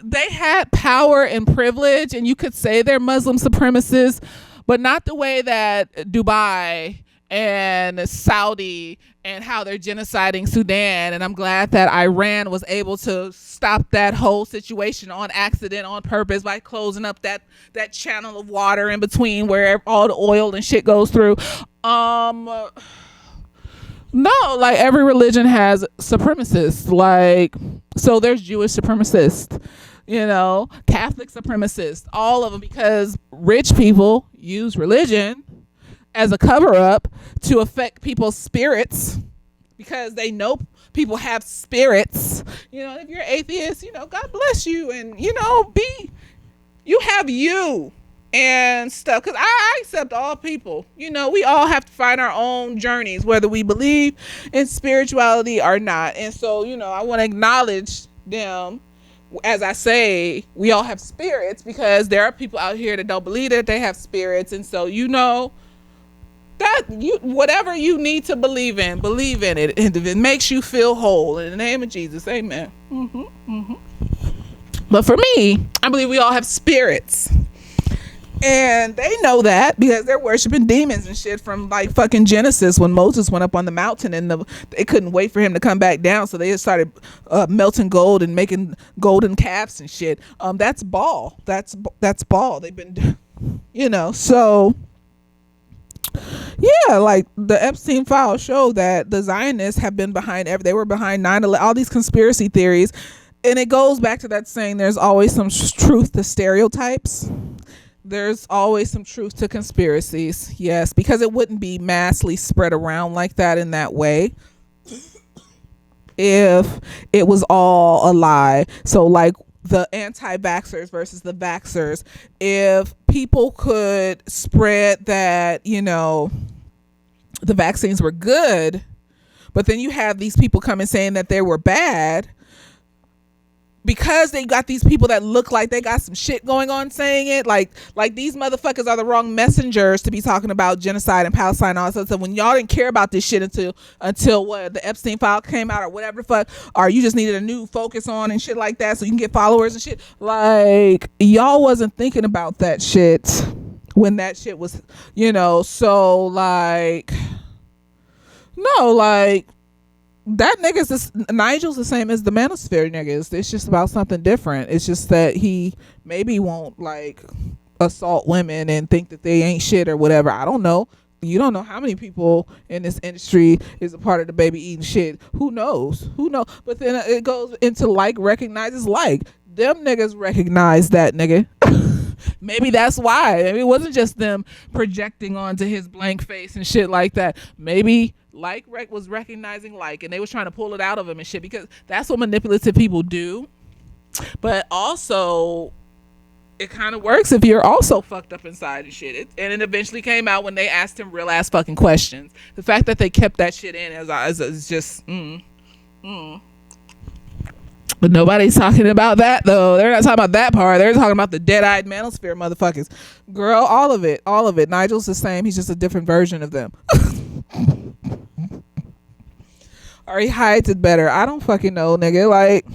They had power and privilege, and you could say they're Muslim supremacists, but not the way that Dubai and Saudi and how they're genociding Sudan. And I'm glad that Iran was able to stop that whole situation on accident, on purpose, by closing up that channel of water in between where all the oil and shit goes through. No, like, every religion has supremacists. Like, so there's Jewish supremacists, you know, Catholic supremacists, all of them, because rich people use religion as a cover-up to affect people's spirits, because they know people have spirits. You know, if you're atheist, you know, God bless you, and, you know, you have you and stuff, because I accept all people. You know, we all have to find our own journeys, whether we believe in spirituality or not. And so, you know, I want to acknowledge them. As I say, we all have spirits, because there are people out here that don't believe that they have spirits. And so, you know, that whatever you need to believe in it, and if it makes you feel whole, in the name of Jesus, amen. But for me, I believe we all have spirits, and they know that because they're worshiping demons and shit from, like, fucking Genesis, when Moses went up on the mountain and they couldn't wait for him to come back down, so they just started melting gold and making golden calves and shit. That's Baal. That's Baal. They've been, you know, so. Yeah, like, the Epstein files show that the Zionists have been behind they were behind 9/11, all these conspiracy theories. And it goes back to that saying, there's always some truth to stereotypes. There's always some truth to conspiracies. Yes, because it wouldn't be massively spread around like that in that way if it was all a lie. So, like, the anti-vaxxers versus the vaxxers, if people could spread that, the vaccines were good, but then you have these people coming saying that they were bad, because they got these people that look like they got some shit going on saying it. Like these motherfuckers are the wrong messengers to be talking about genocide and Palestine and all that stuff. So when y'all didn't care about this shit until what, the Epstein file came out or whatever the fuck, or you just needed a new focus on and shit like that so you can get followers and shit, like y'all wasn't thinking about that shit when that shit was, so like, no, like, that Nigel's the same as the manosphere niggas. It's just about something different. It's just that he maybe won't like assault women and think that they ain't shit or whatever. I don't know. You don't know how many people in this industry is a part of the baby eating shit. Who knows? But then it goes into like recognizes like. Them niggas recognize that nigga. Maybe that's why. Maybe it wasn't just them projecting onto his blank face and shit like that. Maybe like was recognizing like, and they was trying to pull it out of him and shit, because that's what manipulative people do. But also, it kind of works if you're also fucked up inside and shit. And it eventually came out when they asked him real ass fucking questions. The fact that they kept that shit in is just But nobody's talking about that though. They're not talking about that part. They're talking about the dead-eyed manosphere motherfuckers. Girl, all of it. Nigel's the same. He's just a different version of them. Or he hides it better. I don't fucking know, nigga. Like,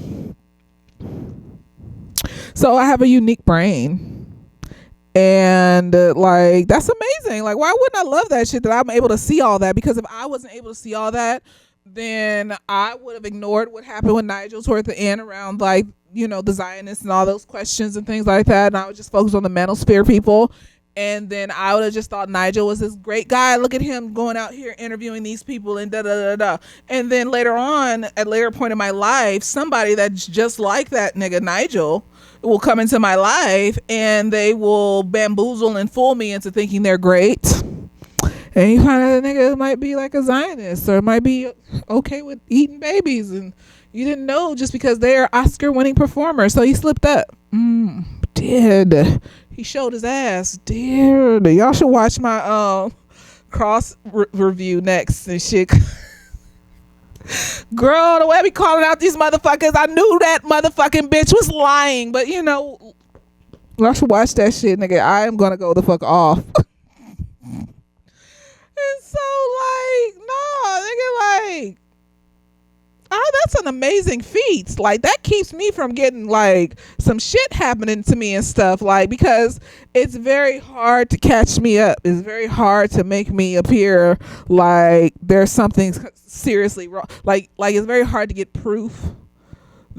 so I have a unique brain. And like, that's amazing. Like, why wouldn't I love that shit that I'm able to see all that? Because if I wasn't able to see all that, then I would have ignored what happened with Nigel toward the end around like, the Zionists and all those questions and things like that. And I would just focus on the manosphere people. And then I would have just thought Nigel was this great guy. Look at him going out here interviewing these people and da-da-da-da. And then later on, at a later point in my life, somebody that's just like that nigga Nigel will come into my life and they will bamboozle and fool me into thinking they're great. And you find out a nigga might be like a Zionist or might be okay with eating babies, and you didn't know just because they're Oscar-winning performers. So he slipped up. Did he showed his ass? Did y'all should watch my cross review next and shit. Girl, the way I be calling out these motherfuckers, I knew that motherfucking bitch was lying, but y'all should watch that shit, nigga. I am gonna go the fuck off. And so like, no, nigga, like, that's an amazing feat. Like, that keeps me from getting like some shit happening to me and stuff, like, because it's very hard to catch me up. It's very hard to make me appear like there's something seriously wrong. Like it's very hard to get proof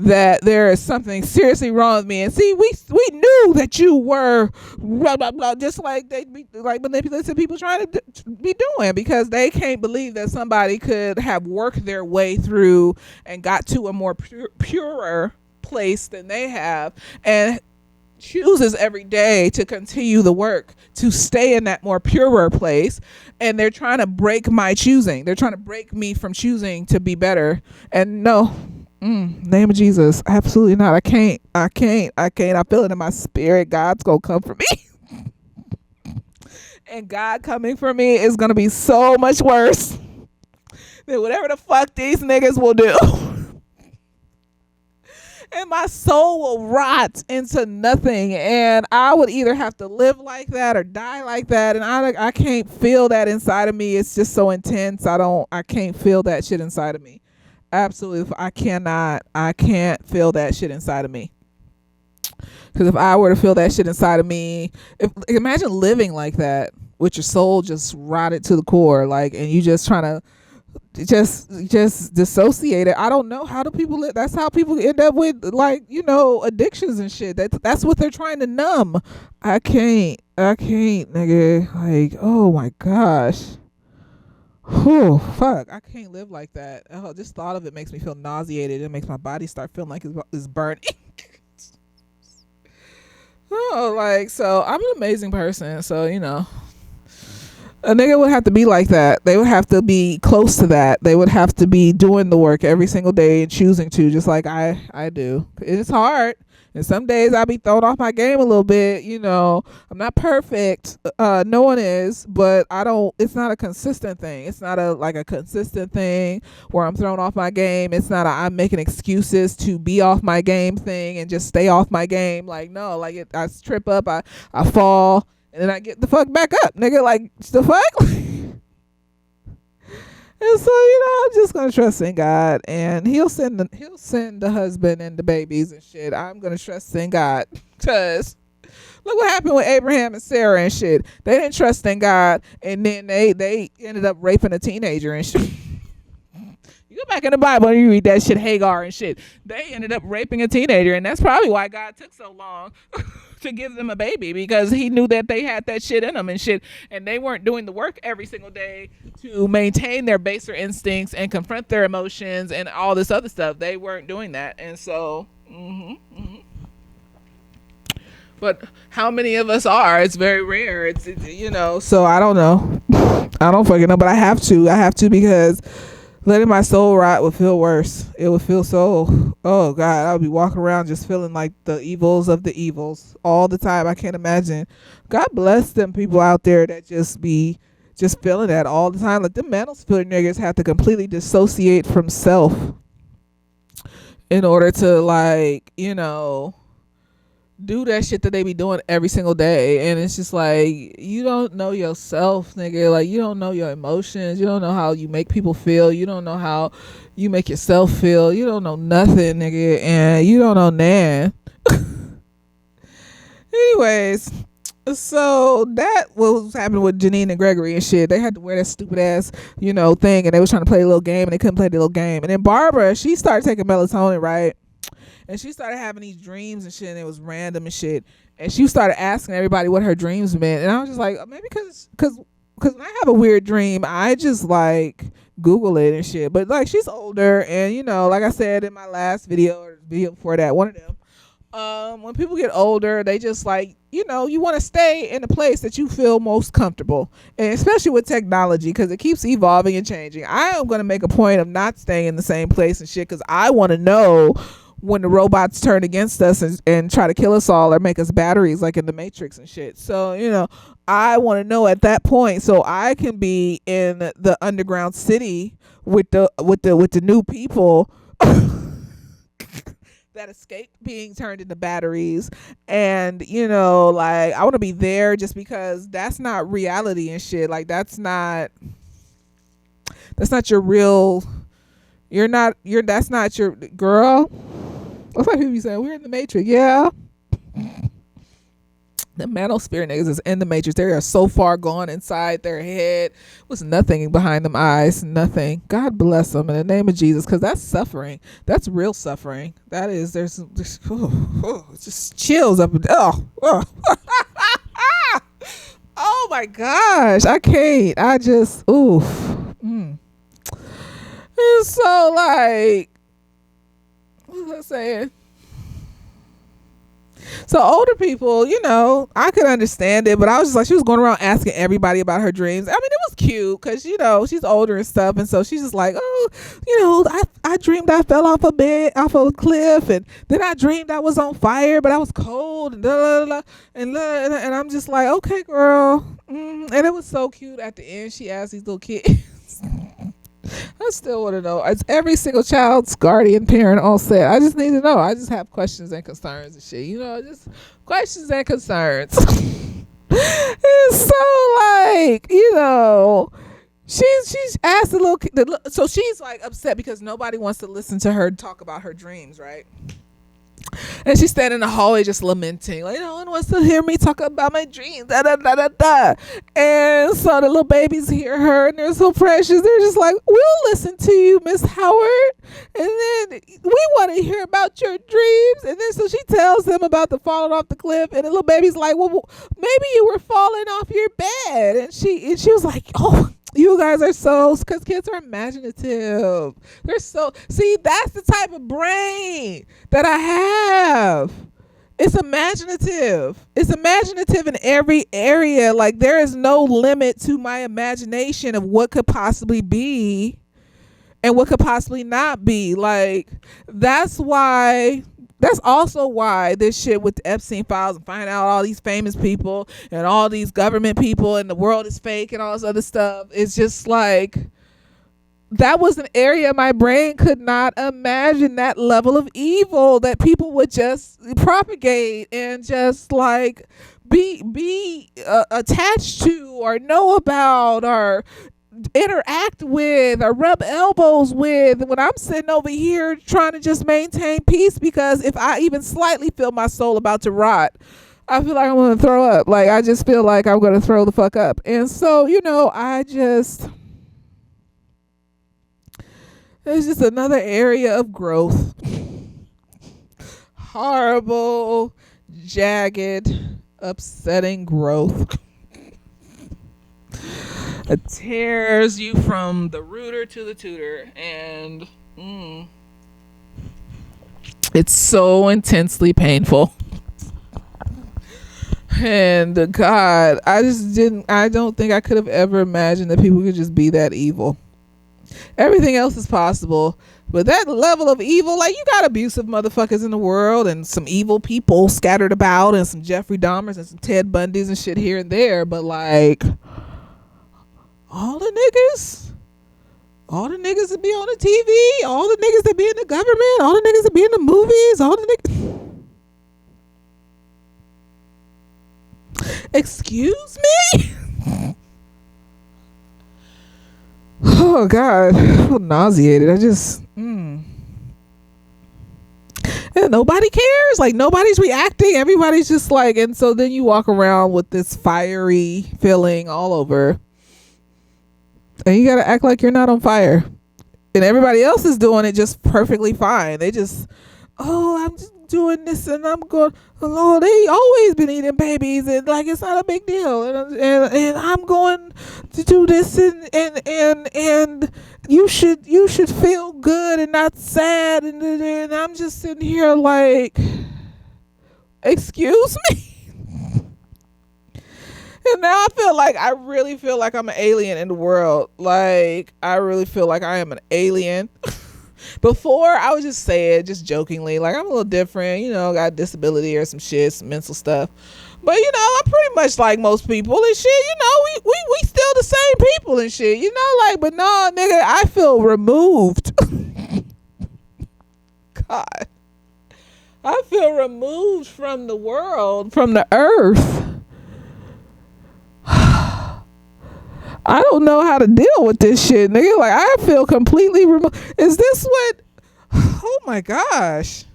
that there is something seriously wrong with me. And see, we knew that you were blah blah blah, just like they be like manipulative people trying to be doing, because they can't believe that somebody could have worked their way through and got to a more purer place than they have, and chooses every day to continue the work to stay in that more purer place. And they're trying to break my choosing. They're trying to break me from choosing to be better. And no, name of Jesus, absolutely not. I can't. I feel it in my spirit. God's gonna come for me. And God coming for me is gonna be so much worse than whatever the fuck these niggas will do. And my soul will rot into nothing, and I would either have to live like that or die like that. And I can't feel that inside of me. It's just so intense. I can't feel that shit inside of me. Absolutely. I can't feel that shit inside of me. Because if I were to feel that shit inside of me, imagine living like that with your soul just rotted to the core, like, and you just trying to just dissociate it. I don't know, how do people live? That's how people end up with, like, addictions and shit. That's what they're trying to numb. I can't, nigga. Like, oh my gosh. Oh fuck, I can't live like that. Oh, just thought of it makes me feel nauseated. It makes my body start feeling like it's burning. Oh, like, so I'm an amazing person, so A nigga would have to be like that. They would have to be close to that. They would have to be doing the work every single day and choosing to, just like I do. It's hard. And some days I'll be thrown off my game a little bit. I'm not perfect. No one is, but it's not a consistent thing. It's not a consistent thing where I'm thrown off my game. It's not I'm making excuses to be off my game thing and just stay off my game. Like, no, I trip up, I fall, and then I get the fuck back up, nigga. Like, the fuck? And so, I'm just gonna trust in God, and He'll send the husband and the babies and shit. I'm gonna trust in God, cause look what happened with Abraham and Sarah and shit. They didn't trust in God, and then they ended up raping a teenager and shit. You go back in the Bible and you read that shit, Hagar and shit. They ended up raping a teenager, and that's probably why God took so long to give them a baby, because He knew that they had that shit in them and shit, and they weren't doing the work every single day to maintain their baser instincts and confront their emotions and all this other stuff. They weren't doing that, and so but how many of us are? It's very rare. It's so I don't know. I don't fucking know, but I have to because letting my soul rot would feel worse. It would feel so, oh God, I would be walking around just feeling like the evils of the evils all the time. I can't imagine. God bless them people out there that just be just feeling that all the time. Like, them manosphere niggas have to completely dissociate from self in order to do that shit that they be doing every single day. And it's just like, you don't know yourself, nigga. Like, you don't know your emotions. You don't know how you make people feel. You don't know how you make yourself feel. You don't know nothing, nigga. And you don't know nan. Anyways, so that was happening with Janine and Gregory and shit. They had to wear that stupid ass, thing, and they was trying to play a little game, and they couldn't play the little game. And then Barbara, she started taking melatonin, right? And she started having these dreams and shit, and it was random and shit. And she started asking everybody what her dreams meant. And I was just like, maybe because when I have a weird dream, I just Google it and shit. But she's older, and like I said in my last video or video before that, one of them, when people get older, they just you want to stay in a place that you feel most comfortable, and especially with technology, because it keeps evolving and changing. I am going to make a point of not staying in the same place and shit, because I want to know when the robots turn against us and try to kill us all or make us batteries like in the Matrix and shit. So, I want to know at that point so I can be in the underground city with the new people that escaped being turned into batteries. And, I want to be there just because that's not reality and shit. Like, that's not your real, that's not your girl. That's like people be saying, we're in the Matrix. Yeah. The manosphere niggas is in the Matrix. They are so far gone inside their head. Was nothing behind them eyes. Nothing. God bless them in the name of Jesus, because that's suffering. That's real suffering. That is, there's just chills up. Oh my gosh. I can't. I just, oof. It's so what was I saying? So older people, I could understand it, but I was just she was going around asking everybody about her dreams. I mean, it was cute because, she's older and stuff. And so she's just like, I dreamed I fell off a cliff. And then I dreamed I was on fire, but I was cold and and I'm just like, okay, girl. And it was so cute at the end. She asked these little kids. I still want to know. It's every single child's guardian parent all set. I just need to know. I just have questions and concerns and shit. Just questions and concerns. It's so she's asked the little kid. So she's upset because nobody wants to listen to her talk about her dreams, right? And she's standing in the hallway just lamenting, no one wants to hear me talk about my dreams, da da da da da. And so the little babies hear her, and they're so precious. They're just like, we'll listen to you, Miss Howard, and then we want to hear about your dreams. And then so she tells them about the falling off the cliff, and the little baby's like, well, maybe you were falling off your bed. And she was like, oh, you guys are because kids are imaginative. They're so, see, that's the type of brain that I have. It's imaginative. It's imaginative in every area. Like there is no limit to my imagination of what could possibly be and what could possibly not be. Like that's why that's also why this shit with the Epstein files and finding out all these famous people and all these government people and the world is fake and all this other stuff. It's just like that was an area my brain could not imagine, that level of evil that people would just propagate and just like be attached to or know about or interact with or rub elbows with, when I'm sitting over here trying to just maintain peace, because if I even slightly feel my soul about to rot, I feel like I'm going to throw up. Like I just feel like I'm going to throw the fuck up. And so, it's just another area of growth. Horrible, jagged, upsetting growth. It tears you from the rooter to the tutor. And it's so intensely painful. And God, I don't think I could have ever imagined that people could just be that evil. Everything else is possible, but that level of evil, like you got abusive motherfuckers in the world and some evil people scattered about and some Jeffrey Dahmers and some Ted Bundys and shit here and there, but like all the niggas that be on the TV, all the niggas that be in the government, all the niggas that be in the movies, all the niggas. Excuse me? Oh God, I feel nauseated. I just and nobody cares. Like nobody's reacting. Everybody's just like, and so then you walk around with this fiery feeling all over. And you gotta act like you're not on fire. And everybody else is doing it just perfectly fine. They just, I'm just doing this and I'm going, oh, they always been eating babies and like it's not a big deal. And I'm going to do this and you should feel good and not sad. And I'm just sitting here like, excuse me. And now I really feel like I'm an alien in the world. Like, I really feel like I am an alien. Before, I would just say it just jokingly. Like, I'm a little different, got disability or some shit, some mental stuff. But, I'm pretty much like most people and shit. We still the same people and shit. But no, nigga, I feel removed. God. I feel removed from the world, from the earth. I don't know how to deal with this shit, nigga. Like, I feel completely removed. Is this what? Oh my gosh.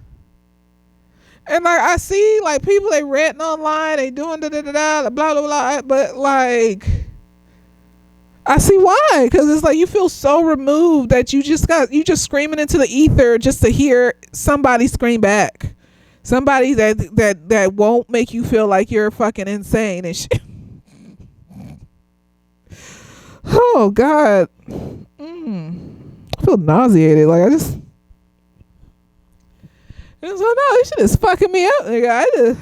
And like, I see like people, they ranting online, they doing blah blah blah, but like, I see why. Because it's like you feel so removed that you just screaming into the ether just to hear somebody scream back. Somebody that won't make you feel like you're fucking insane and shit. Oh God, I feel nauseated. Like and so no, this shit is fucking me up, nigga.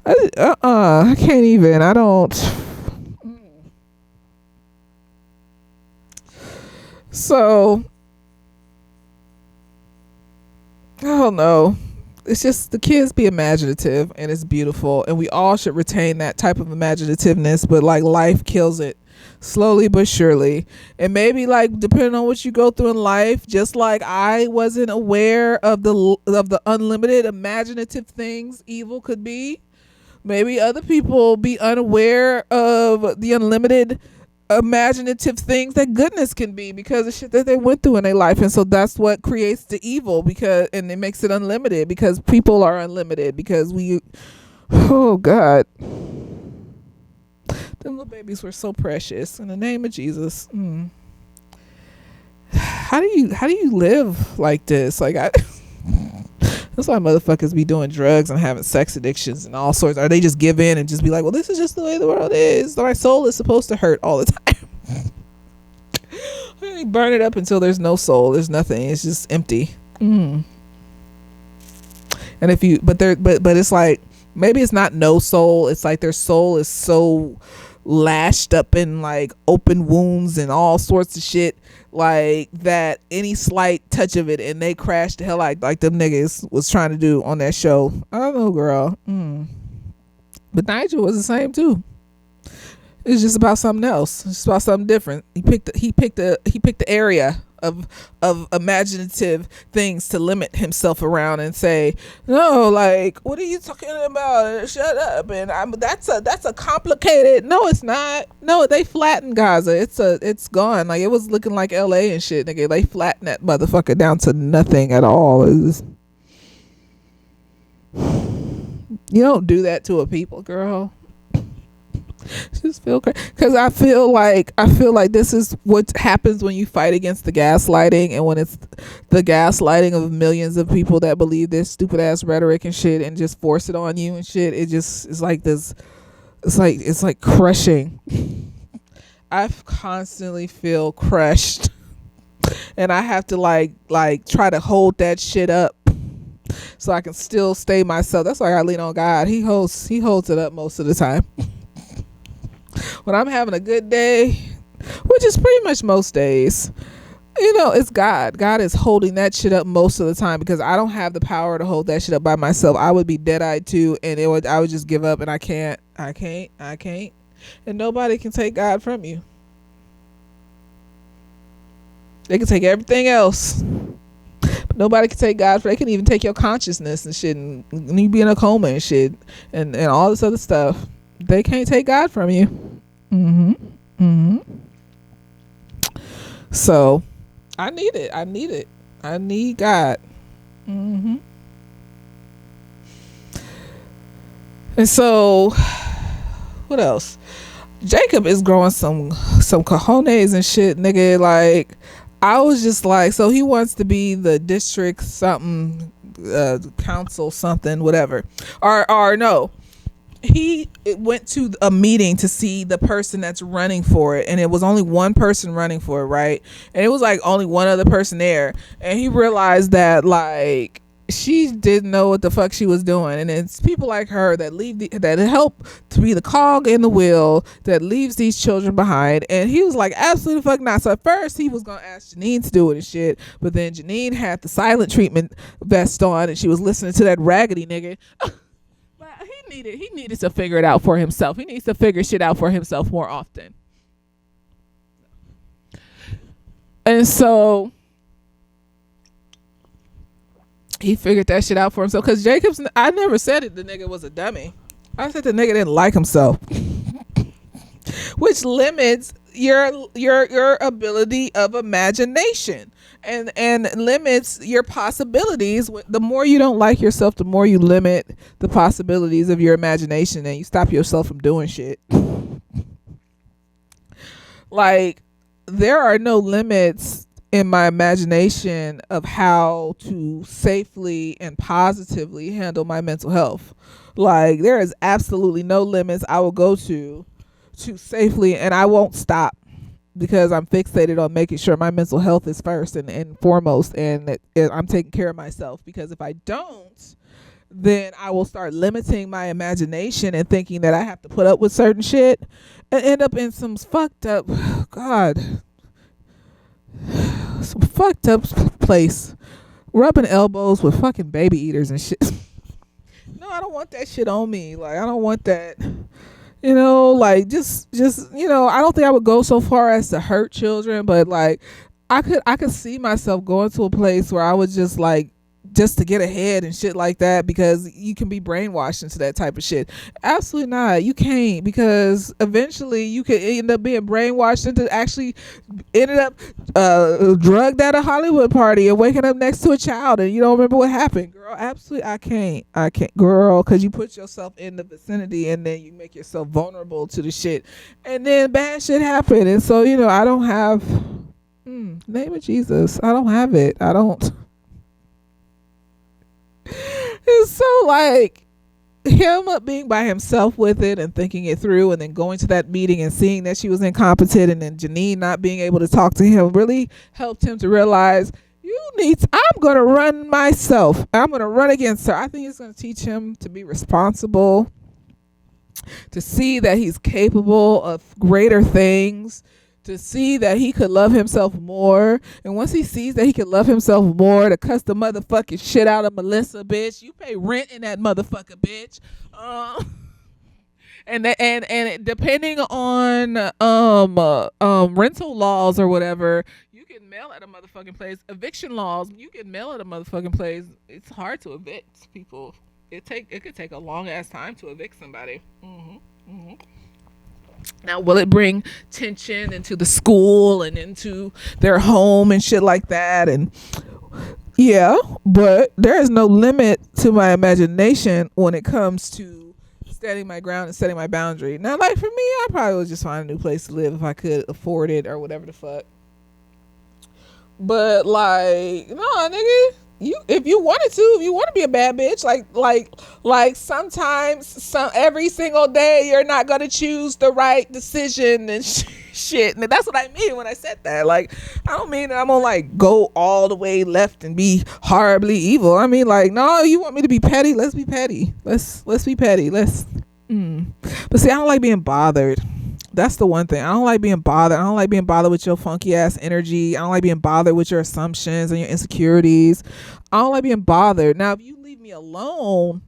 I can't even. I don't. So, I don't know. It's just the kids be imaginative and it's beautiful and we all should retain that type of imaginativeness, but like life kills it slowly but surely. And maybe like depending on what you go through in life, just like I wasn't aware of the unlimited imaginative things evil could be, maybe other people be unaware of the unlimited imaginative things that goodness can be because of shit that they went through in their life. And so that's what creates the evil, and it makes it unlimited because people are unlimited because oh God, them little babies were so precious. In the name of Jesus. How do you live like this? Like that's why motherfuckers be doing drugs and having sex addictions and all sorts. Or they just give in and just be like, well, this is just the way the world is. My soul is supposed to hurt all the time. They burn it up until there's no soul. There's nothing. It's just empty. And if you, but it's like, maybe it's not no soul. It's like their soul is so lashed up in like open wounds and all sorts of shit, like that any slight touch of it and they crash the hell like them niggas was trying to do on that show. I don't know, girl. But Nigel was the same too. It's just about something else. It's just about something different. He picked the area of imaginative things to limit himself around and say, no, like, what are you talking about? Shut up. And that's a complicated. No, it's not. No, they flattened Gaza. It's gone. Like, it was looking like LA and shit, nigga. They flattened that motherfucker down to nothing at all. You don't do that to a people, girl. Just feel crazy, because I feel like this is what happens when you fight against the gaslighting, and when it's the gaslighting of millions of people that believe this stupid ass rhetoric and shit and just force it on you and shit. It just is like this. It's like crushing. I constantly feel crushed, and I have to like try to hold that shit up so I can still stay myself. That's why I lean on God. He holds it up most of the time. When I'm having a good day, which is pretty much most days, it's God. God is holding that shit up most of the time, because I don't have the power to hold that shit up by myself. I would be dead-eyed too, and I would just give up, and I can't. And nobody can take God from you. They can take everything else, but nobody can take God. They can even take your consciousness and shit, and you be in a coma and shit, and all this other stuff. They can't take God from you. So I need it. I need God. And so what else? Jacob is growing some cojones and shit, nigga. Like, I was just like, so he wants to be the district something, council something, whatever, or no. He went to a meeting to see the person that's running for it, and it was only one person running for it, right? And it was like only one other person there, and he realized that like she didn't know what the fuck she was doing, and it's people like her that that help to be the cog in the wheel that leaves these children behind. And he was like, absolutely fuck not. So at first he was gonna ask Janine to do it and shit, but then Janine had the silent treatment vest on, and she was listening to that raggedy nigga. He needed to figure it out for himself. He needs to figure shit out for himself more often. And so he figured that shit out for himself, because I never said it, the nigga was a dummy. I said the nigga didn't like himself. Which limits your ability of imagination, and limits your possibilities. The more you don't like yourself, the more you limit the possibilities of your imagination, and you stop yourself from doing shit. Like, there are no limits in my imagination of how to safely and positively handle my mental health. Like, there is absolutely no limits I will go to safely, and I won't stop, because I'm fixated on making sure my mental health is first and foremost, and that I'm taking care of myself. Because if I don't, then I will start limiting my imagination and thinking that I have to put up with certain shit and end up in some fucked up place, rubbing elbows with fucking baby eaters and shit. No, I don't want that shit on me. Like, I don't want that. Like, just I don't think I would go so far as to hurt children, but like I could see myself going to a place where I would just like, just to get ahead and shit like that, because you can be brainwashed into that type of shit. Absolutely not. You can't, because eventually you could end up being brainwashed into actually ended up drugged at a Hollywood party and waking up next to a child and you don't remember what happened. Girl, absolutely I can't, girl, because you put yourself in the vicinity and then you make yourself vulnerable to the shit, and then bad shit happen. And so I don't have name of Jesus, I don't have it. I don't. It's so like him being by himself with it and thinking it through, and then going to that meeting and seeing that she was incompetent, and then Janine not being able to talk to him really helped him to realize, you I'm going to run myself. I'm going to run against her. I think it's going to teach him to be responsible, to see that he's capable of greater things, to see that he could love himself more. And once he sees that he can love himself more, to cuss the motherfucking shit out of Melissa, bitch. You pay rent in that motherfucker, bitch. And depending on rental laws or whatever, you can mail at a motherfucking place. Eviction laws, you can mail at a motherfucking place. It's hard to evict people. It could take a long ass time to evict somebody. Now, will it bring tension into the school and into their home and shit like that? And yeah, but there is no limit to my imagination when it comes to standing my ground and setting my boundary. Now, like for me, I probably would just find a new place to live if I could afford it or whatever the fuck. But like, no, nigga, if you wanted to, if you want to be a bad bitch, like sometimes, every single day, you're not gonna choose the right decision and shit. And that's what I mean when I said that. Like, I don't mean that I'm gonna like go all the way left and be horribly evil. I mean, like, no, you want me to be petty? Let's be petty. Let's be petty. But see, I don't like being bothered. That's the one thing. I don't like being bothered. I don't like being bothered with your funky ass energy. I don't like being bothered with your assumptions and your insecurities. I don't like being bothered. Now, if you leave me alone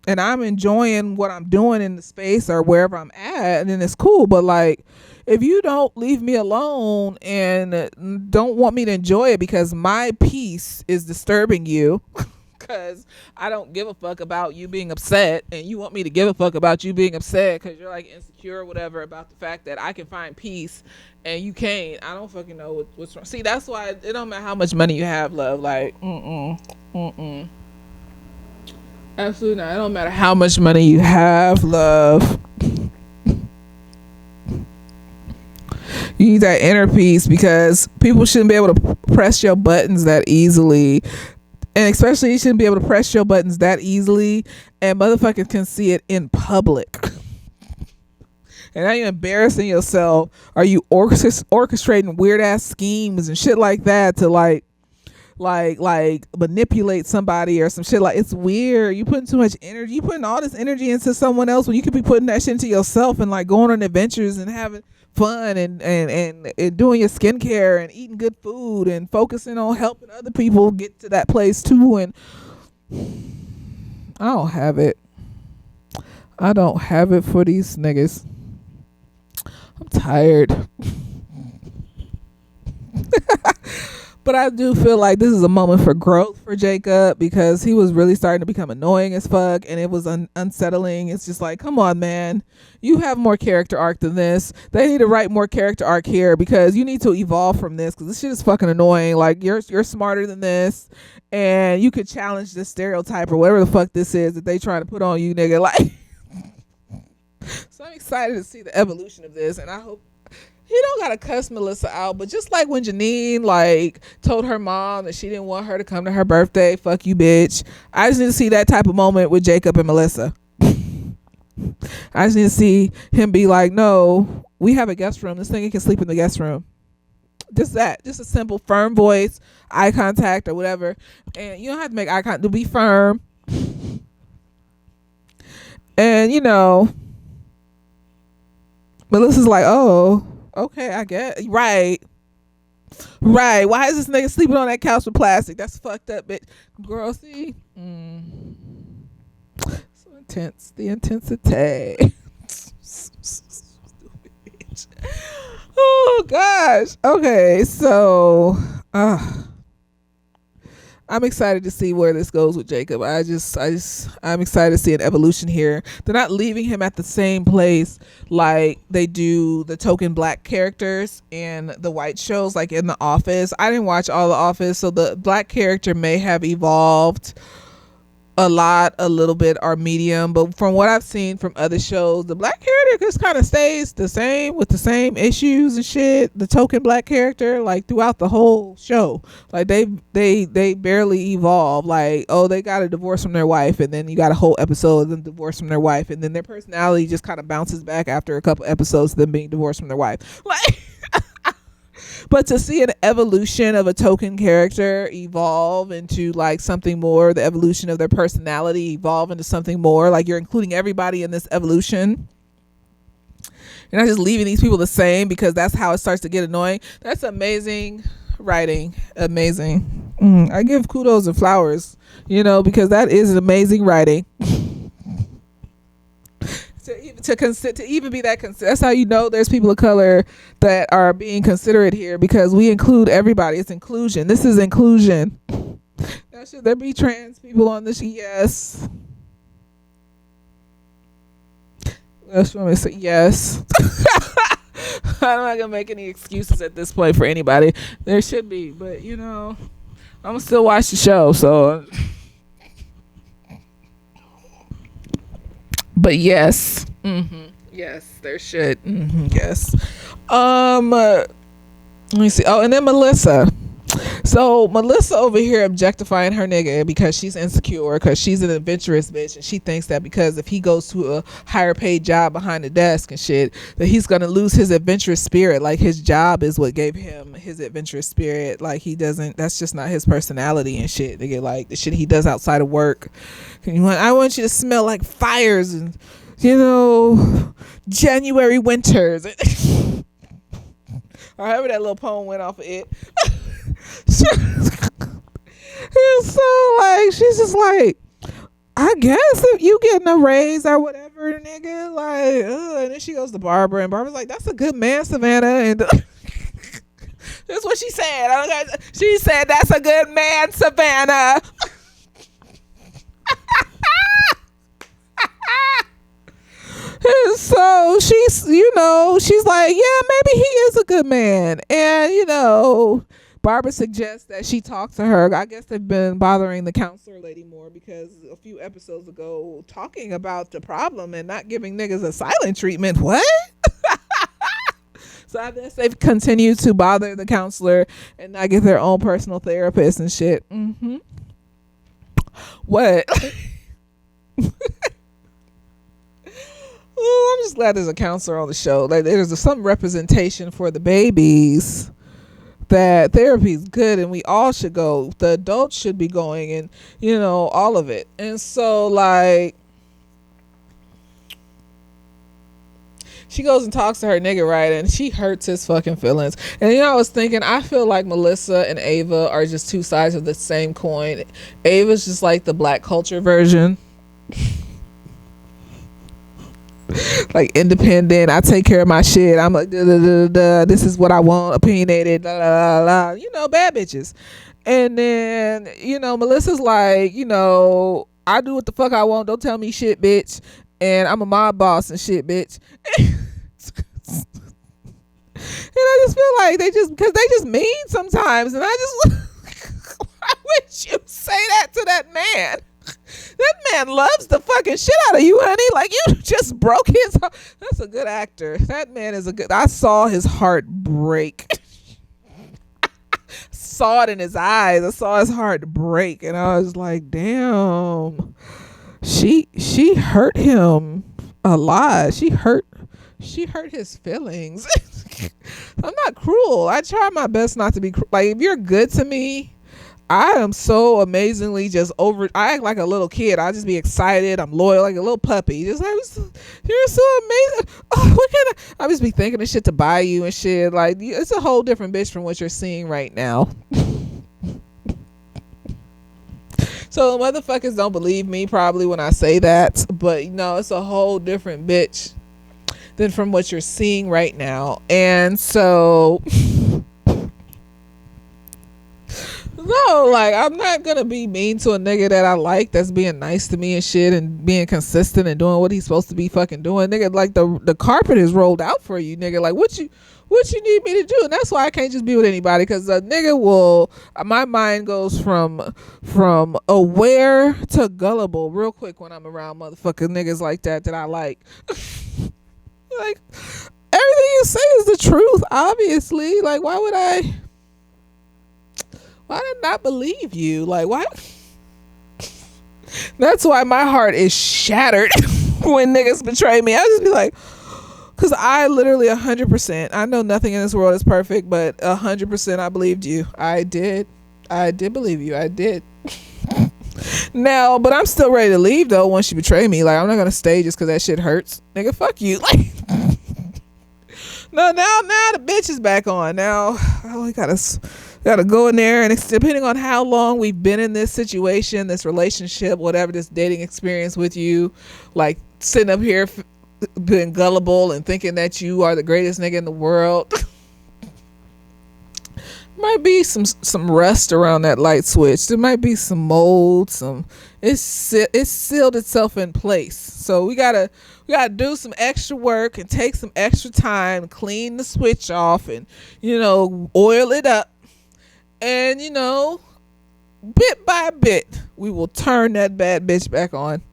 and I'm enjoying what I'm doing in the space or wherever I'm at, then it's cool. But like, if you don't leave me alone and don't want me to enjoy it because my peace is disturbing you, because I don't give a fuck about you being upset, and you want me to give a fuck about you being upset because you're like insecure or whatever about the fact that I can find peace and you can't. I don't fucking know what's wrong. See, that's why it don't matter how much money you have, love. Like, absolutely not. It don't matter how much money you have, love. You need that inner peace, because people shouldn't be able to press your buttons that easily. And especially, you shouldn't be able to press your buttons that easily and motherfuckers can see it in public. And now you're embarrassing yourself. Are you orchestrating weird ass schemes and shit like that to like manipulate somebody or some shit? Like, it's weird. You putting too much energy. You putting all this energy into someone else when you could be putting that shit into yourself and like going on adventures and having fun and doing your skincare and eating good food and focusing on helping other people get to that place too. And I don't have it for these niggas. I'm tired. But I do feel like this is a moment for growth for Jacob, because he was really starting to become annoying as fuck, and it was unsettling. It's just like, come on, man. You have more character arc than this. They need to write more character arc here, because you need to evolve from this, because this shit is fucking annoying. Like, you're smarter than this, and you could challenge this stereotype or whatever the fuck this is that they trying to put on you, nigga. Like, so I'm excited to see the evolution of this, and I hope he don't gotta cuss Melissa out, but just like when Janine like told her mom that she didn't want her to come to her birthday, fuck you, bitch. I just need to see that type of moment with Jacob and Melissa. I just need to see him be like, no, we have a guest room. This nigga can sleep in the guest room. Just that. Just a simple, firm voice, eye contact or whatever. And you don't have to make eye contact to be firm. And, you know, Melissa's like, oh, okay, I get right. Why is this nigga sleeping on that couch with plastic? That's fucked up, bitch. Girl, see? So intense. The intensity. Stupid bitch. Oh, gosh. Okay, so I'm excited to see where this goes with Jacob. I'm excited to see an evolution here. They're not leaving him at the same place like they do the token black characters in the white shows, like in The Office. I didn't watch all The Office, so the black character may have evolved a little bit, or medium, but from what I've seen from other shows, the black character just kind of stays the same with the same issues and shit. The token black character, like throughout the whole show, like they barely evolve. Like, oh, they got a divorce from their wife, and then you got a whole episode of them divorced from their wife, and then their personality just kind of bounces back after a couple episodes of them being divorced from their wife. Like, But to see an evolution of a token character evolve into like something more, the evolution of their personality evolve into something more, like you're including everybody in this evolution. You're not just leaving these people the same because that's how it starts to get annoying. That's amazing writing. Amazing. I give kudos and flowers, because that is an amazing writing. to even be that that's how you know there's people of color that are being considerate here, because we include everybody. It's inclusion. This is inclusion. Now, should there be trans people on this? Yes. That's what I'm gonna say. Yes. I'm not gonna make any excuses at this point for anybody. There should be, but I'm gonna still watch the show. So, but yes, yes, there should. Yes. Let me see. Oh, and then Melissa. So Melissa over here objectifying her nigga because she's insecure, because she's an adventurous bitch, and she thinks that because if he goes to a higher paid job behind the desk and shit, that he's gonna lose his adventurous spirit. Like his job is what gave him his adventurous spirit. Like he doesn't. That's just not his personality and shit. They get like the shit he does outside of work. I want you to smell like fires and January winters. However that little poem went off of it. So like she's just like, I guess if you getting a raise or whatever, nigga, like, and then she goes to Barbara, and Barbara's like, that's a good man, Savannah, and that's what she said. She said, that's a good man, Savannah. And so she's like, yeah, maybe he is a good man. And, Barbara suggests that she talk to her. I guess they've been bothering the counselor lady more because a few episodes ago, talking about the problem and not giving niggas a silent treatment. What? So I guess they've continued to bother the counselor and not get their own personal therapist and shit. What? Ooh, I'm just glad there's a counselor on the show. Like there's some representation for the babies. That therapy is good and we all should go. The adults should be going, and all of it. And so like she goes and talks to her nigga, right, and she hurts his fucking feelings. And I was thinking, I feel like Melissa and Ava are just two sides of the same coin. Ava's just like the black culture version. Like independent, I take care of my shit, I'm like this is what I want, opinionated, bad bitches. And then Melissa's like, I do what the fuck I want, don't tell me shit, bitch, and I'm a mob boss and shit, bitch. And I just feel like they just mean sometimes, and I just why would you say that to that man? That man loves the fucking shit out of you, honey. Like, you just broke his heart. That's a good actor. That man is I saw his heart break. Saw it in his eyes. I saw his heart break, and I was like, damn. She hurt him a lot. She hurt his feelings. I'm not cruel. I try my best not to be like, if you're good to me, I am so amazingly I act like a little kid. I just be excited. I'm loyal like a little puppy. Just like, you're so amazing. Oh, I just be thinking of shit to buy you and shit. Like, it's a whole different bitch from what you're seeing right now. So motherfuckers don't believe me probably when I say that. But it's a whole different bitch than from what you're seeing right now. And so... No, like, I'm not gonna be mean to a nigga that I like, that's being nice to me and shit and being consistent and doing what he's supposed to be fucking doing. Nigga, like, the carpet is rolled out for you, nigga. Like, what you need me to do? And that's why I can't just be with anybody, because a nigga will, my mind goes from aware to gullible real quick when I'm around motherfucking niggas like that I like. Like, everything you say is the truth, obviously. Like, why would I not believe you? Like, why? That's why my heart is shattered when niggas betray me. I just be like, Because I literally 100%, I know nothing in this world is perfect, but 100% I believed you. I did believe you. I did. Now, but I'm still ready to leave though once you betray me. Like, I'm not gonna stay just because that shit hurts. Nigga, fuck you. Like, no, now the bitch is back on. Now, we gotta go in there, and it's depending on how long we've been in this situation, this relationship, whatever, this dating experience with you, like sitting up here being gullible and thinking that you are the greatest nigga in the world. Might be some rust around that light switch. There might be some mold. It's sealed itself in place. So we gotta do some extra work and take some extra time, clean the switch off, and oil it up, and bit by bit we will turn that bad bitch back on.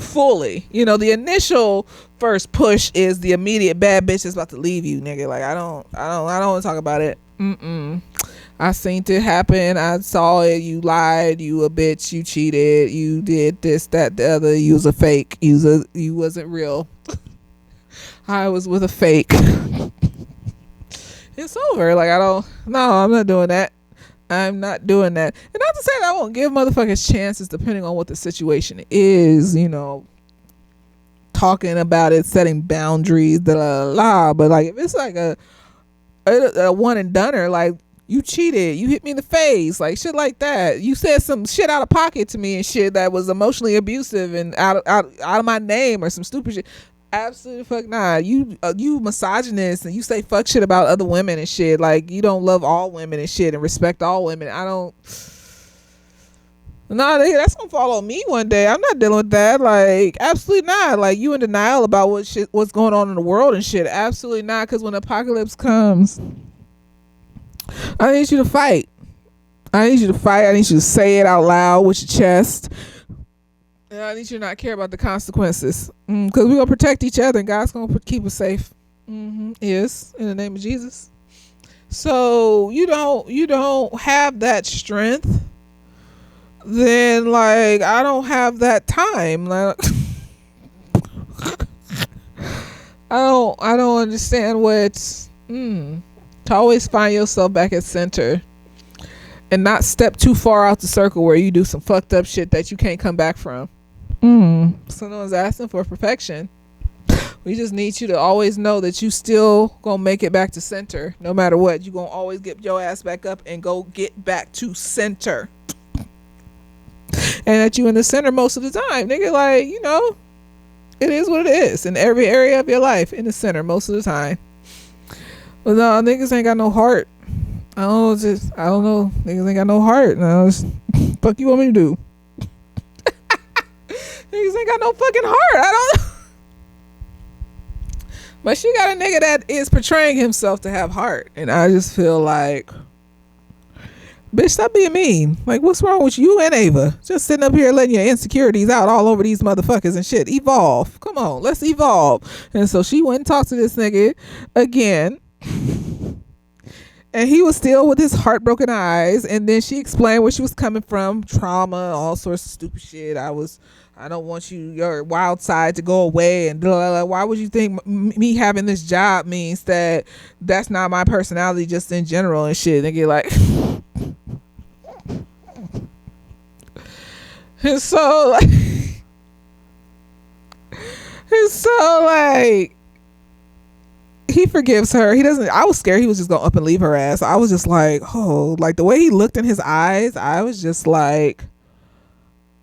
Fully. The initial first push is the immediate bad bitch that's about to leave you, nigga. Like, I don't want to talk about it. I seen it happen. I saw it. You lied. You a bitch. You cheated. You did this, that, the other. You was a fake. You wasn't real. I was with a fake. It's over. Like, I'm not doing that. I'm not doing that. And not to say that I won't give motherfuckers chances depending on what the situation is, talking about it, setting boundaries, but like, if it's like a one and doneer, like, you cheated, you hit me in the face, like shit like that, you said some shit out of pocket to me and shit that was emotionally abusive and out of my name or some stupid shit, absolutely fuck nah. You misogynist, and you say fuck shit about other women and shit, like you don't love all women and shit and respect all women. That's gonna fall on me one day. I'm not dealing with that. Like, absolutely not. Like, you in denial about what's going on in the world and shit. Absolutely not. Because when the apocalypse comes, I need you to fight. I need you to say it out loud with your chest. And I need you to not care about the consequences. Because we're gonna protect each other, and God's gonna keep us safe. Yes, in the name of Jesus. So you don't have that strength, then like, I don't have that time. Like, I don't understand what's to always find yourself back at center and not step too far out the circle where you do some fucked up shit that you can't come back from. So no one's asking for perfection. We just need you to always know that you still gonna make it back to center no matter what. You gonna always get your ass back up and go get back to center. And that you in the center most of the time, nigga. Like, it is what it is in every area of your life, in the center most of the time. But no, niggas ain't got no heart. I don't know. Niggas ain't got no heart. No, fuck you want me to do? Niggas ain't got no fucking heart. I don't know. But she got a nigga that is portraying himself to have heart, and I just feel like, bitch, stop being mean. Like, what's wrong with you and Ava? Just sitting up here letting your insecurities out all over these motherfuckers and shit. Evolve. Come on, let's evolve. And so she went and talked to this nigga again. And he was still with his heartbroken eyes. And then she explained where she was coming from. Trauma, all sorts of stupid shit. I don't want your wild side to go away. And blah, blah, blah. Why would you think me having this job means that's not my personality just in general and shit? And get like... And so he forgives her. He doesn't. I was scared he was just gonna up and leave her ass. I was just like, oh, like the way he looked in his eyes, I was just like,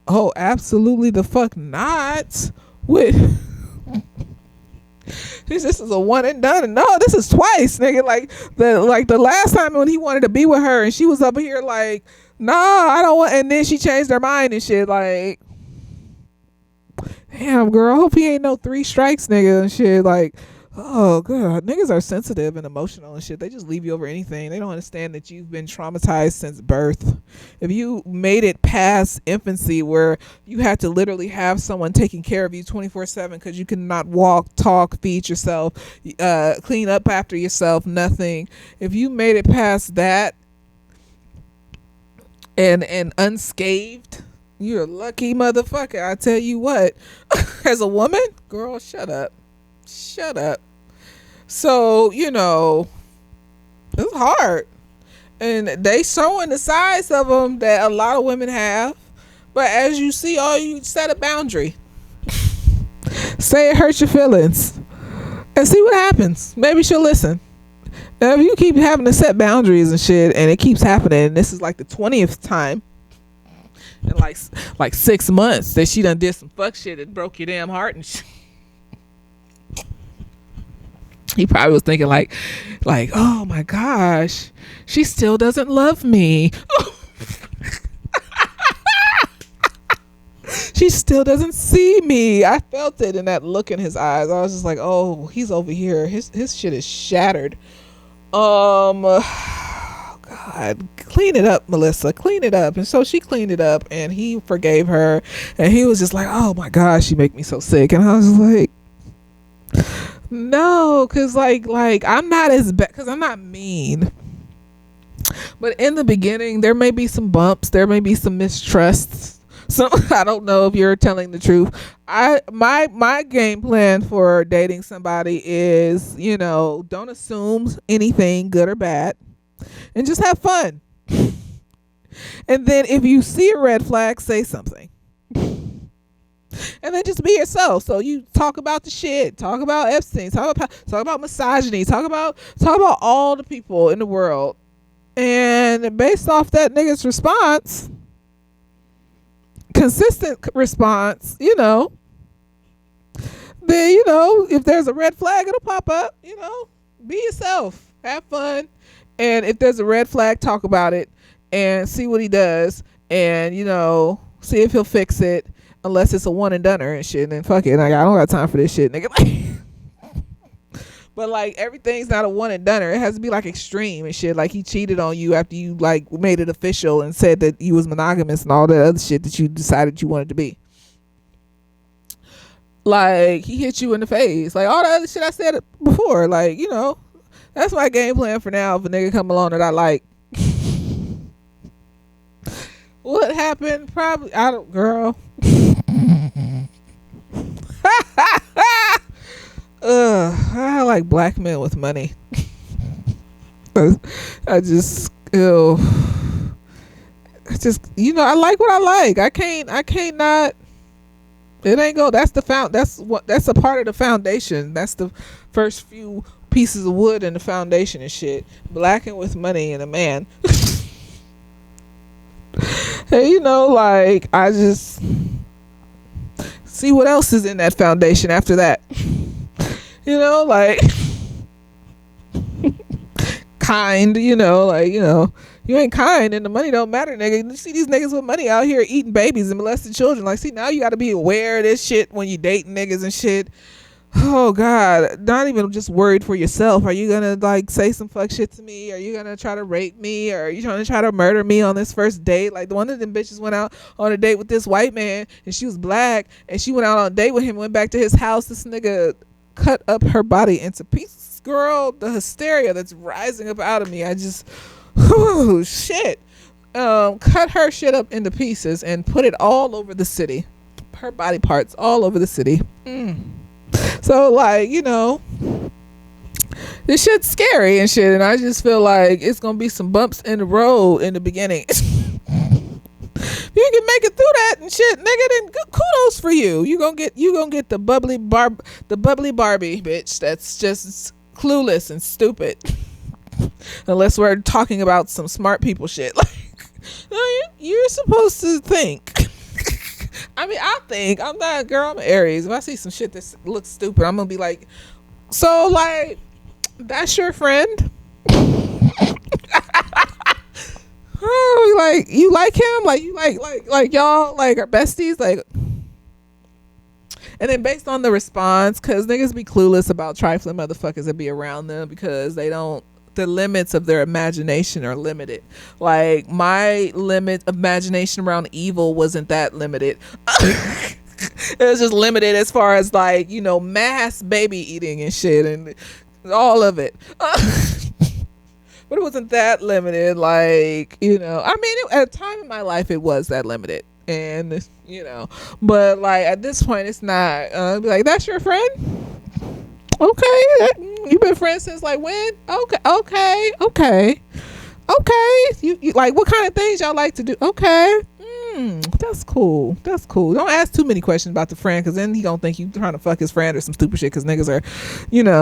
oh, absolutely the fuck not. With this is a one and done. No, this is twice, nigga. Like the last time when he wanted to be with her and she was up here like, nah, I don't want, and then she changed her mind and shit. Like, damn, girl, I hope he ain't no 3 strikes nigga and shit. Like, oh god, niggas are sensitive and emotional and shit. They just leave you over anything. They don't understand that you've been traumatized since birth. If you made it past infancy where you had to literally have someone taking care of you 24/7 because you could not walk, talk, feed yourself, clean up after yourself, nothing. If you made it past that and unscathed, you're a lucky motherfucker. I tell you what. As a woman, girl, shut up. Shut up. So, it's hard. And they showing the size of them that a lot of women have. But as you see, all you set a boundary. Say it hurts your feelings. And see what happens. Maybe she'll listen. Now, if you keep having to set boundaries and shit, and it keeps happening, and this is like the 20th time in like 6 months that she done did some fuck shit and broke your damn heart and shit. He probably was thinking like, oh my gosh, she still doesn't love me. She still doesn't see me. I felt it in that look in his eyes. I was just like, oh, he's over here. His shit is shattered. God, clean it up, Melissa. Clean it up. And so she cleaned it up, and he forgave her. And he was just like, oh my gosh, she make me so sick. And I was like, no, because like I'm not as bad, because I'm not mean. But in the beginning, there may be some bumps. There may be some mistrusts. So I don't know if you're telling the truth. My game plan for dating somebody is, don't assume anything good or bad, and just have fun. And then if you see a red flag, say something. And then just be yourself. So you talk about the shit, talk about Epstein, talk about misogyny, talk about all the people in the world. And based off that nigga's response, consistent response, then if there's a red flag, it'll pop up. Be yourself, have fun, and if there's a red flag, talk about it and see what he does, and see if he'll fix it. Unless it's a one and doneer and shit, and then fuck it, I don't got time for this shit, nigga. But like, everything's not a one and doneer. It has to be like extreme and shit. Like, he cheated on you after you like made it official and said that you was monogamous and all that other shit that you decided you wanted to be. Like, he hit you in the face, like all the other shit I said before. Like, that's my game plan for now. If a nigga come along that I like. What happened? Probably, I don't, girl. I like black men with money. I just I like what I like. I can't not. It ain't go. That's a part of the foundation. That's the first few pieces of wood in the foundation and shit. Black and with money and a man. Hey, I just see what else is in that foundation after that. Kind, you ain't kind and the money don't matter, nigga. You see these niggas with money out here eating babies and molesting children. Like, see, now you got to be aware of this shit when you dating niggas and shit. Oh God, not even just worried for yourself. Are you gonna like say some fuck shit to me? Are you gonna try to rape me? Or are you trying to murder me on this first date? Like, the one of them bitches went out on a date with this white man and she was black, and she went out on a date with him, went back to his house. This nigga cut up her body into pieces. Girl, the hysteria that's rising up out of me. I just, oh shit. Cut her shit up into pieces and put it all over the city. Her body parts all over the city. So like, this shit's scary and shit, and I just feel like it's gonna be some bumps in the road in the beginning. If you can make it through that and shit, nigga, then kudos for you. You gonna get the bubbly Barbie bitch that's just clueless and stupid. Unless we're talking about some smart people shit. Like, you're supposed to think. I mean, I think, I'm not, girl, I'm an Aries. If I see some shit that looks stupid, I'm gonna be like, so like, that's your friend? Oh, like, you like him? Like, you like y'all like are besties? Like, and then based on the response, cause niggas be clueless about trifling motherfuckers that be around them because the limits of their imagination are limited. Like, my imagination around evil wasn't that limited. It was just limited as far as like, mass baby eating and shit and all of it. But it wasn't that limited. Like, I mean, at a time in my life, it was that limited. And, but like at this point, it's not. Be like, that's your friend? Okay, you've been friends since like when? Okay. You like what kind of things y'all like to do? Okay. That's cool. That's cool. Don't ask too many questions about the friend, because then he gonna think you trying to fuck his friend or some stupid shit. Because niggas are,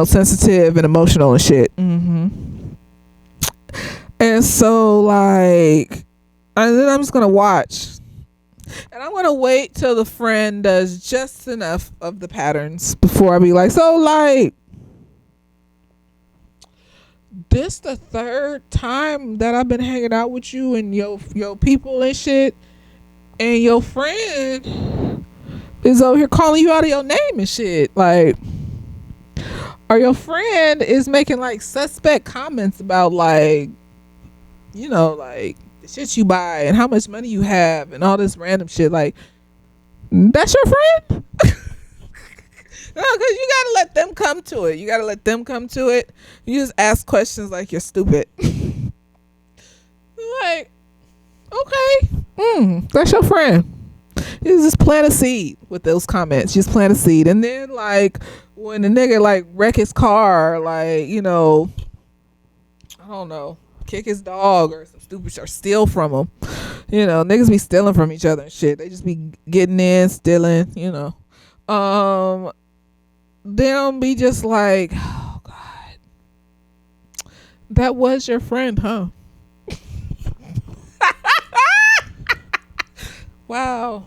sensitive and emotional and shit. And so like, and then I'm just gonna watch, and I'm gonna wait till the friend does just enough of the patterns before I be like, so like, this the third time that I've been hanging out with you and your people and shit, and your friend is over here calling you out of your name and shit, like, or your friend is making like suspect comments about like, like the shit you buy and how much money you have and all this random shit. Like, that's your friend? No, because you gotta let them come to it. You just ask questions like you're stupid. Like, okay, that's your friend. You just plant a seed with those comments. Just plant a seed, and then like when the nigga like wreck his car, like, I don't know, kick his dog or some stupid shit, or steal from him. Niggas be stealing from each other and shit. They just be getting in, stealing. They'll be just like, oh God, that was your friend, huh? Wow.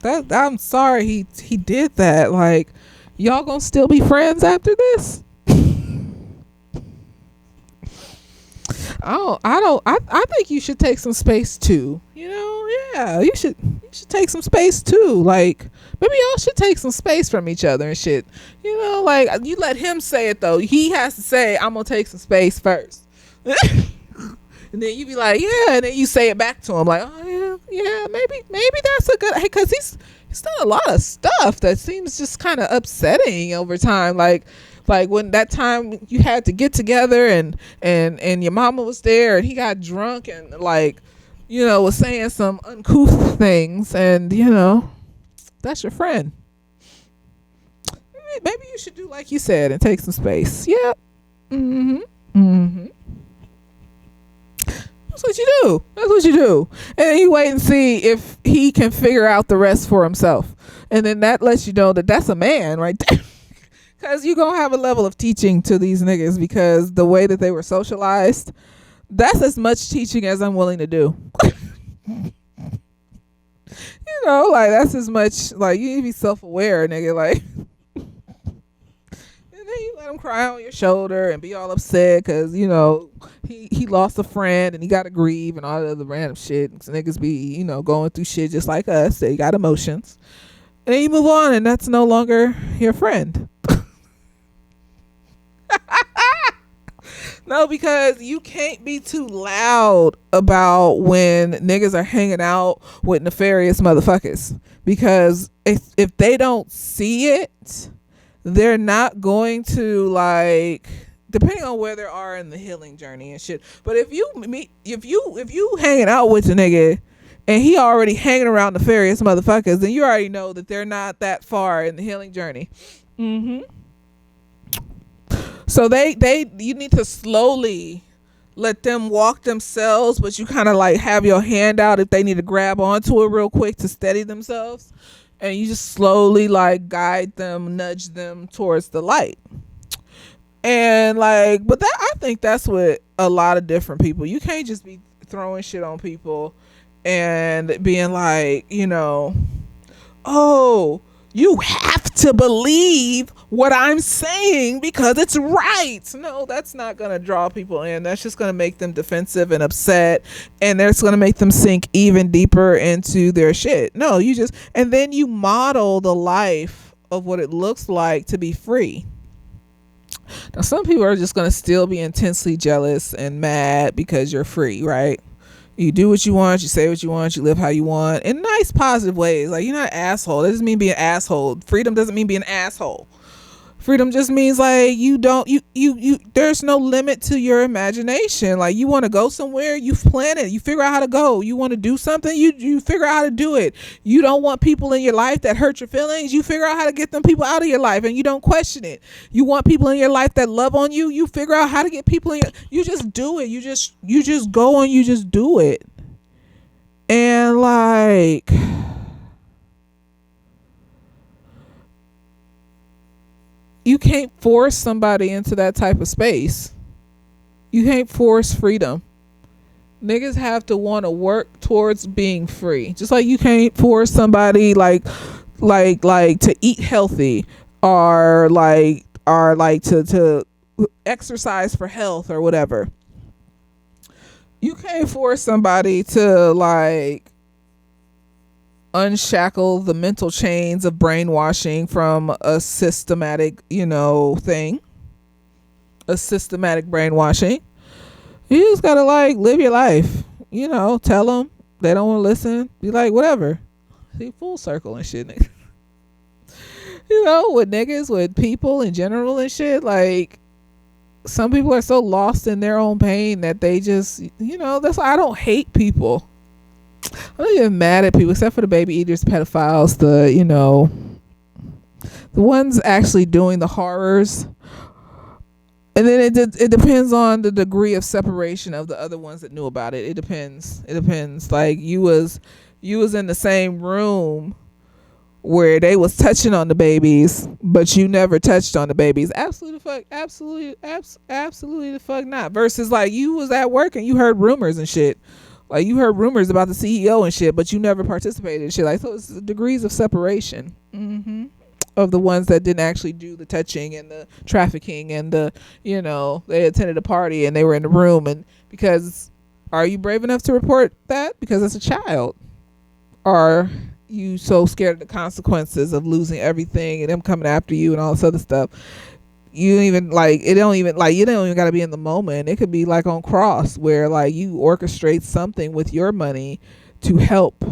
I'm sorry he did that. Like, y'all gonna still be friends after this? I think you should take some space too. Yeah, you should take some space too. Like, maybe y'all should take some space from each other and shit. Like, you let him say it though. He has to say, I'm gonna take some space first. And then you be like, yeah, and then you say it back to him like, oh yeah, maybe that's a good, because he's done a lot of stuff that seems just kind of upsetting over time. Like when that time you had to get together and your mama was there and he got drunk and like, was saying some uncouth things, and that's your friend. Maybe you should do like you said and take some space. Yeah. That's what you do. And then you wait and see if he can figure out the rest for himself. And then that lets you know that that's a man right there. Because you're going to have a level of teaching to these niggas, because the way that they were socialized, that's as much teaching as I'm willing to do. Like, that's as much, like, you need to be self-aware, nigga. Like, and then you let him cry on your shoulder and be all upset because, he lost a friend and he got to grieve and all the other random shit. So niggas be, going through shit just like us. They got emotions. And then you move on, and that's no longer your friend. No, because you can't be too loud about when niggas are hanging out with nefarious motherfuckers. Because if they don't see it, they're not going to, like, depending on where they are in the healing journey and shit. But if you hanging out with a nigga and he already hanging around nefarious motherfuckers, then you already know that they're not that far in the healing journey. So you need to slowly let them walk themselves, but you kind of like have your hand out if they need to grab onto it real quick to steady themselves, and you just slowly like guide them, nudge them towards the light. And like, but that, I think that's with a lot of different people. You can't just be throwing shit on people and being like, oh, you have to believe what I'm saying because it's right. No, that's not going to draw people in. That's just going to make them defensive and upset, and that's going to make them sink even deeper into their shit. No, and then you model the life of what it looks like to be free. Now, some people are just going to still be intensely jealous and mad because you're free, right? You do what you want, you say what you want, you live how you want in nice, positive ways. Like, you're not an asshole. That doesn't mean being an asshole. Freedom doesn't mean being an asshole. Freedom just means like you don't you there's no limit to your imagination. Like you want to go somewhere, you plan it, you figure out how to go. You want to do something, you figure out how to do it. You don't want people in your life that hurt your feelings, you figure out how to get them people out of your life and you don't question it. You want people in your life that love on you, you figure out how to get people in your, you just do it. You just go and you just do it. And like you can't force somebody into that type of space. You can't force freedom. Niggas have to want to work towards being free. Just like you can't force somebody like to eat healthy or to exercise for health or whatever. You can't force somebody to like unshackle the mental chains of brainwashing from a systematic, thing. A systematic brainwashing. You just gotta like live your life. Tell them they don't want to listen. Be like, whatever. See, full circle and shit. With niggas, with people in general and shit. Like, some people are so lost in their own pain that they just, that's why I don't hate people. I'm not even mad at people except for the baby eaters, pedophiles, the ones actually doing the horrors. And then it depends on the degree of separation of the other ones that knew about it. It depends. Like you was in the same room where they was touching on the babies, but you never touched on the babies. Absolutely the fuck not. Versus like you was at work and you heard rumors and shit. Like you heard rumors about the CEO and shit, but you never participated in shit. Like, so it's degrees of separation of the ones that didn't actually do the touching and the trafficking and they attended a party and they were in the room. And because, are you brave enough to report that? Because it's a child. Are you so scared of the consequences of losing everything and them coming after you and all this other stuff? You don't even got to be in the moment. It could be like on Cross where like you orchestrate something with your money to help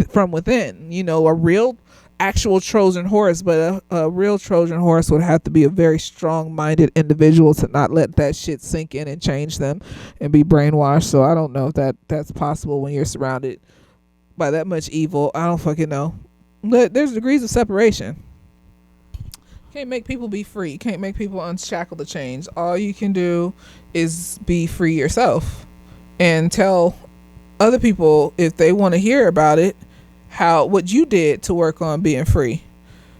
from within, a real actual Trojan horse, but a real Trojan horse would have to be a very strong minded individual to not let that shit sink in and change them and be brainwashed. So I don't know if that's possible when you're surrounded by that much evil. I don't fucking know. But there's degrees of separation. Can't make people be free. Can't make people unshackle the chains. All you can do is be free yourself and tell other people, if they want to hear about it, what you did to work on being free.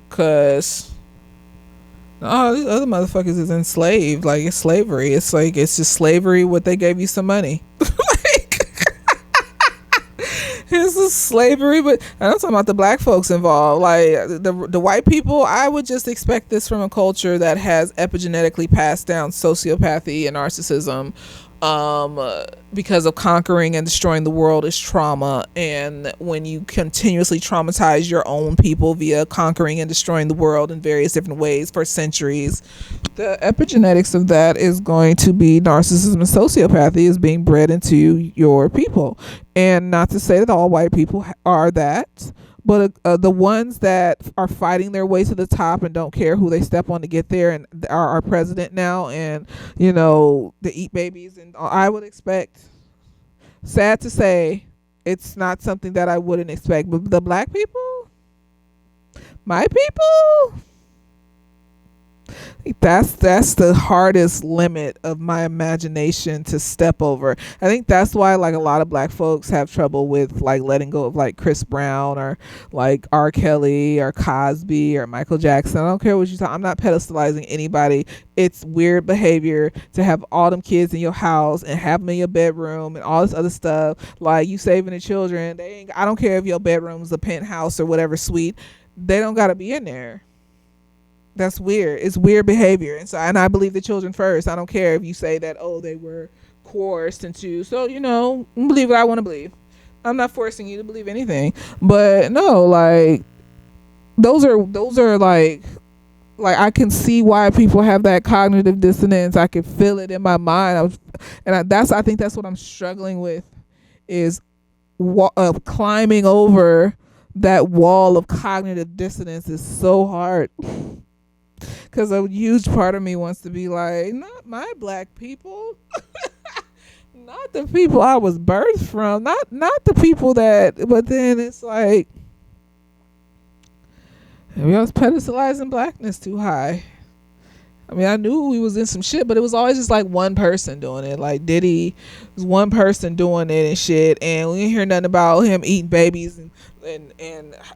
Cause these other motherfuckers is enslaved. Like, it's slavery. It's like, it's just slavery what they gave you some money. This is slavery, but I'm talking about the black folks involved. Like the white people, I would just expect this from a culture that has epigenetically passed down sociopathy and narcissism, because of conquering and destroying the world is trauma. And when you continuously traumatize your own people via conquering and destroying the world in various different ways for centuries, the epigenetics of that is going to be narcissism and sociopathy is being bred into your people. And not to say that all white people are that, but the ones that are fighting their way to the top and don't care who they step on to get there and are our president now, and the eat babies, and I would expect, sad to say, it's not something that I wouldn't expect, but the black people, my people, that's the hardest limit of my imagination to step over. I think that's why like a lot of black folks have trouble with like letting go of like Chris Brown or like R. Kelly or Cosby or Michael Jackson. I don't care what you talk. I'm not pedestalizing anybody. It's weird behavior to have all them kids in your house and have them in your bedroom and all this other stuff. Like, you saving the children. I don't care if your bedroom's a penthouse or whatever suite. They don't got to be in there. That's weird. It's weird behavior. And I believe the children first. I don't care if you say that, they were coerced into. So, believe what I want to believe. I'm not forcing you to believe anything. But no, like, those are like I can see why people have that cognitive dissonance. I can feel it in my mind. I think that's what I'm struggling with, is climbing over that wall of cognitive dissonance is so hard. Because a huge part of me wants to be like, not my black people, not the people I was birthed from, not the people that. But then it's like, maybe I was pedestalizing blackness too high. I mean, I knew we was in some shit, but it was always just like one person doing it. Like Diddy was one person doing it and shit, and we didn't hear nothing about him eating babies and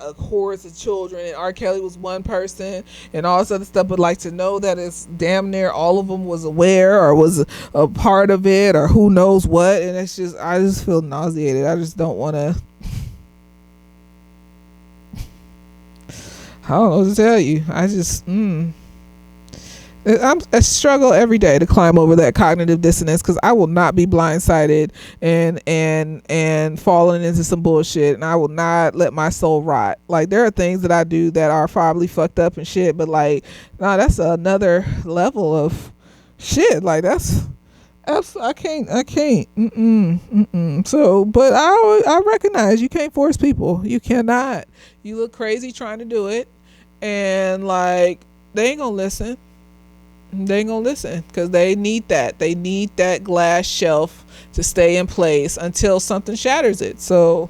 a chorus of children. And R. Kelly was one person, and all this other stuff. But like to know that it's damn near all of them was aware or was a part of it or who knows what, and it's just I just feel nauseated. I just don't want to. I don't know what to tell you. I just. I struggle every day to climb over that cognitive dissonance because I will not be blindsided and falling into some bullshit, and I will not let my soul rot. Like there are things that I do that are probably fucked up and shit, but like nah, that's another level of shit. Like that's I can't. So, but I recognize you can't force people. You cannot. You look crazy trying to do it, and like they ain't gonna listen. They ain't gonna listen because they need that. They need that glass shelf to stay in place until something shatters it. So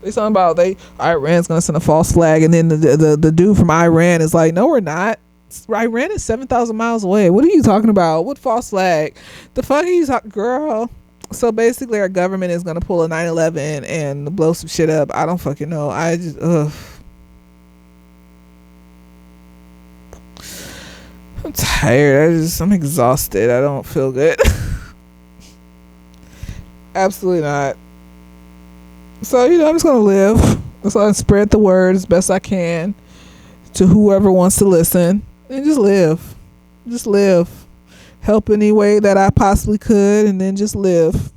it's something about Iran's gonna send a false flag, and then the dude from Iran is like, no, we're not. Iran is 7,000 miles away. What are you talking about? What false flag? The fuck are you talking, girl? So basically, our government is gonna pull a 9/11 and blow some shit up. I don't fucking know. I just I'm tired. I'm exhausted. I don't feel good. Absolutely not. So, I'm just going to live. Just going to spread the word as best I can to whoever wants to listen. And just live. Just live. Help any way that I possibly could, and then just live.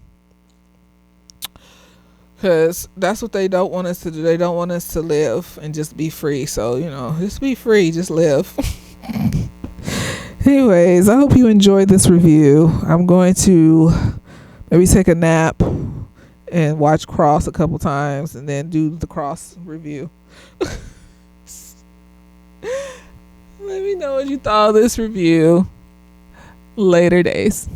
Because that's what they don't want us to do. They don't want us to live and just be free. So, just be free. Just live. Anyways, I hope you enjoyed this review. I'm going to maybe take a nap and watch Cross a couple times and then do the Cross review. Let me know what you thought of this review. Later days.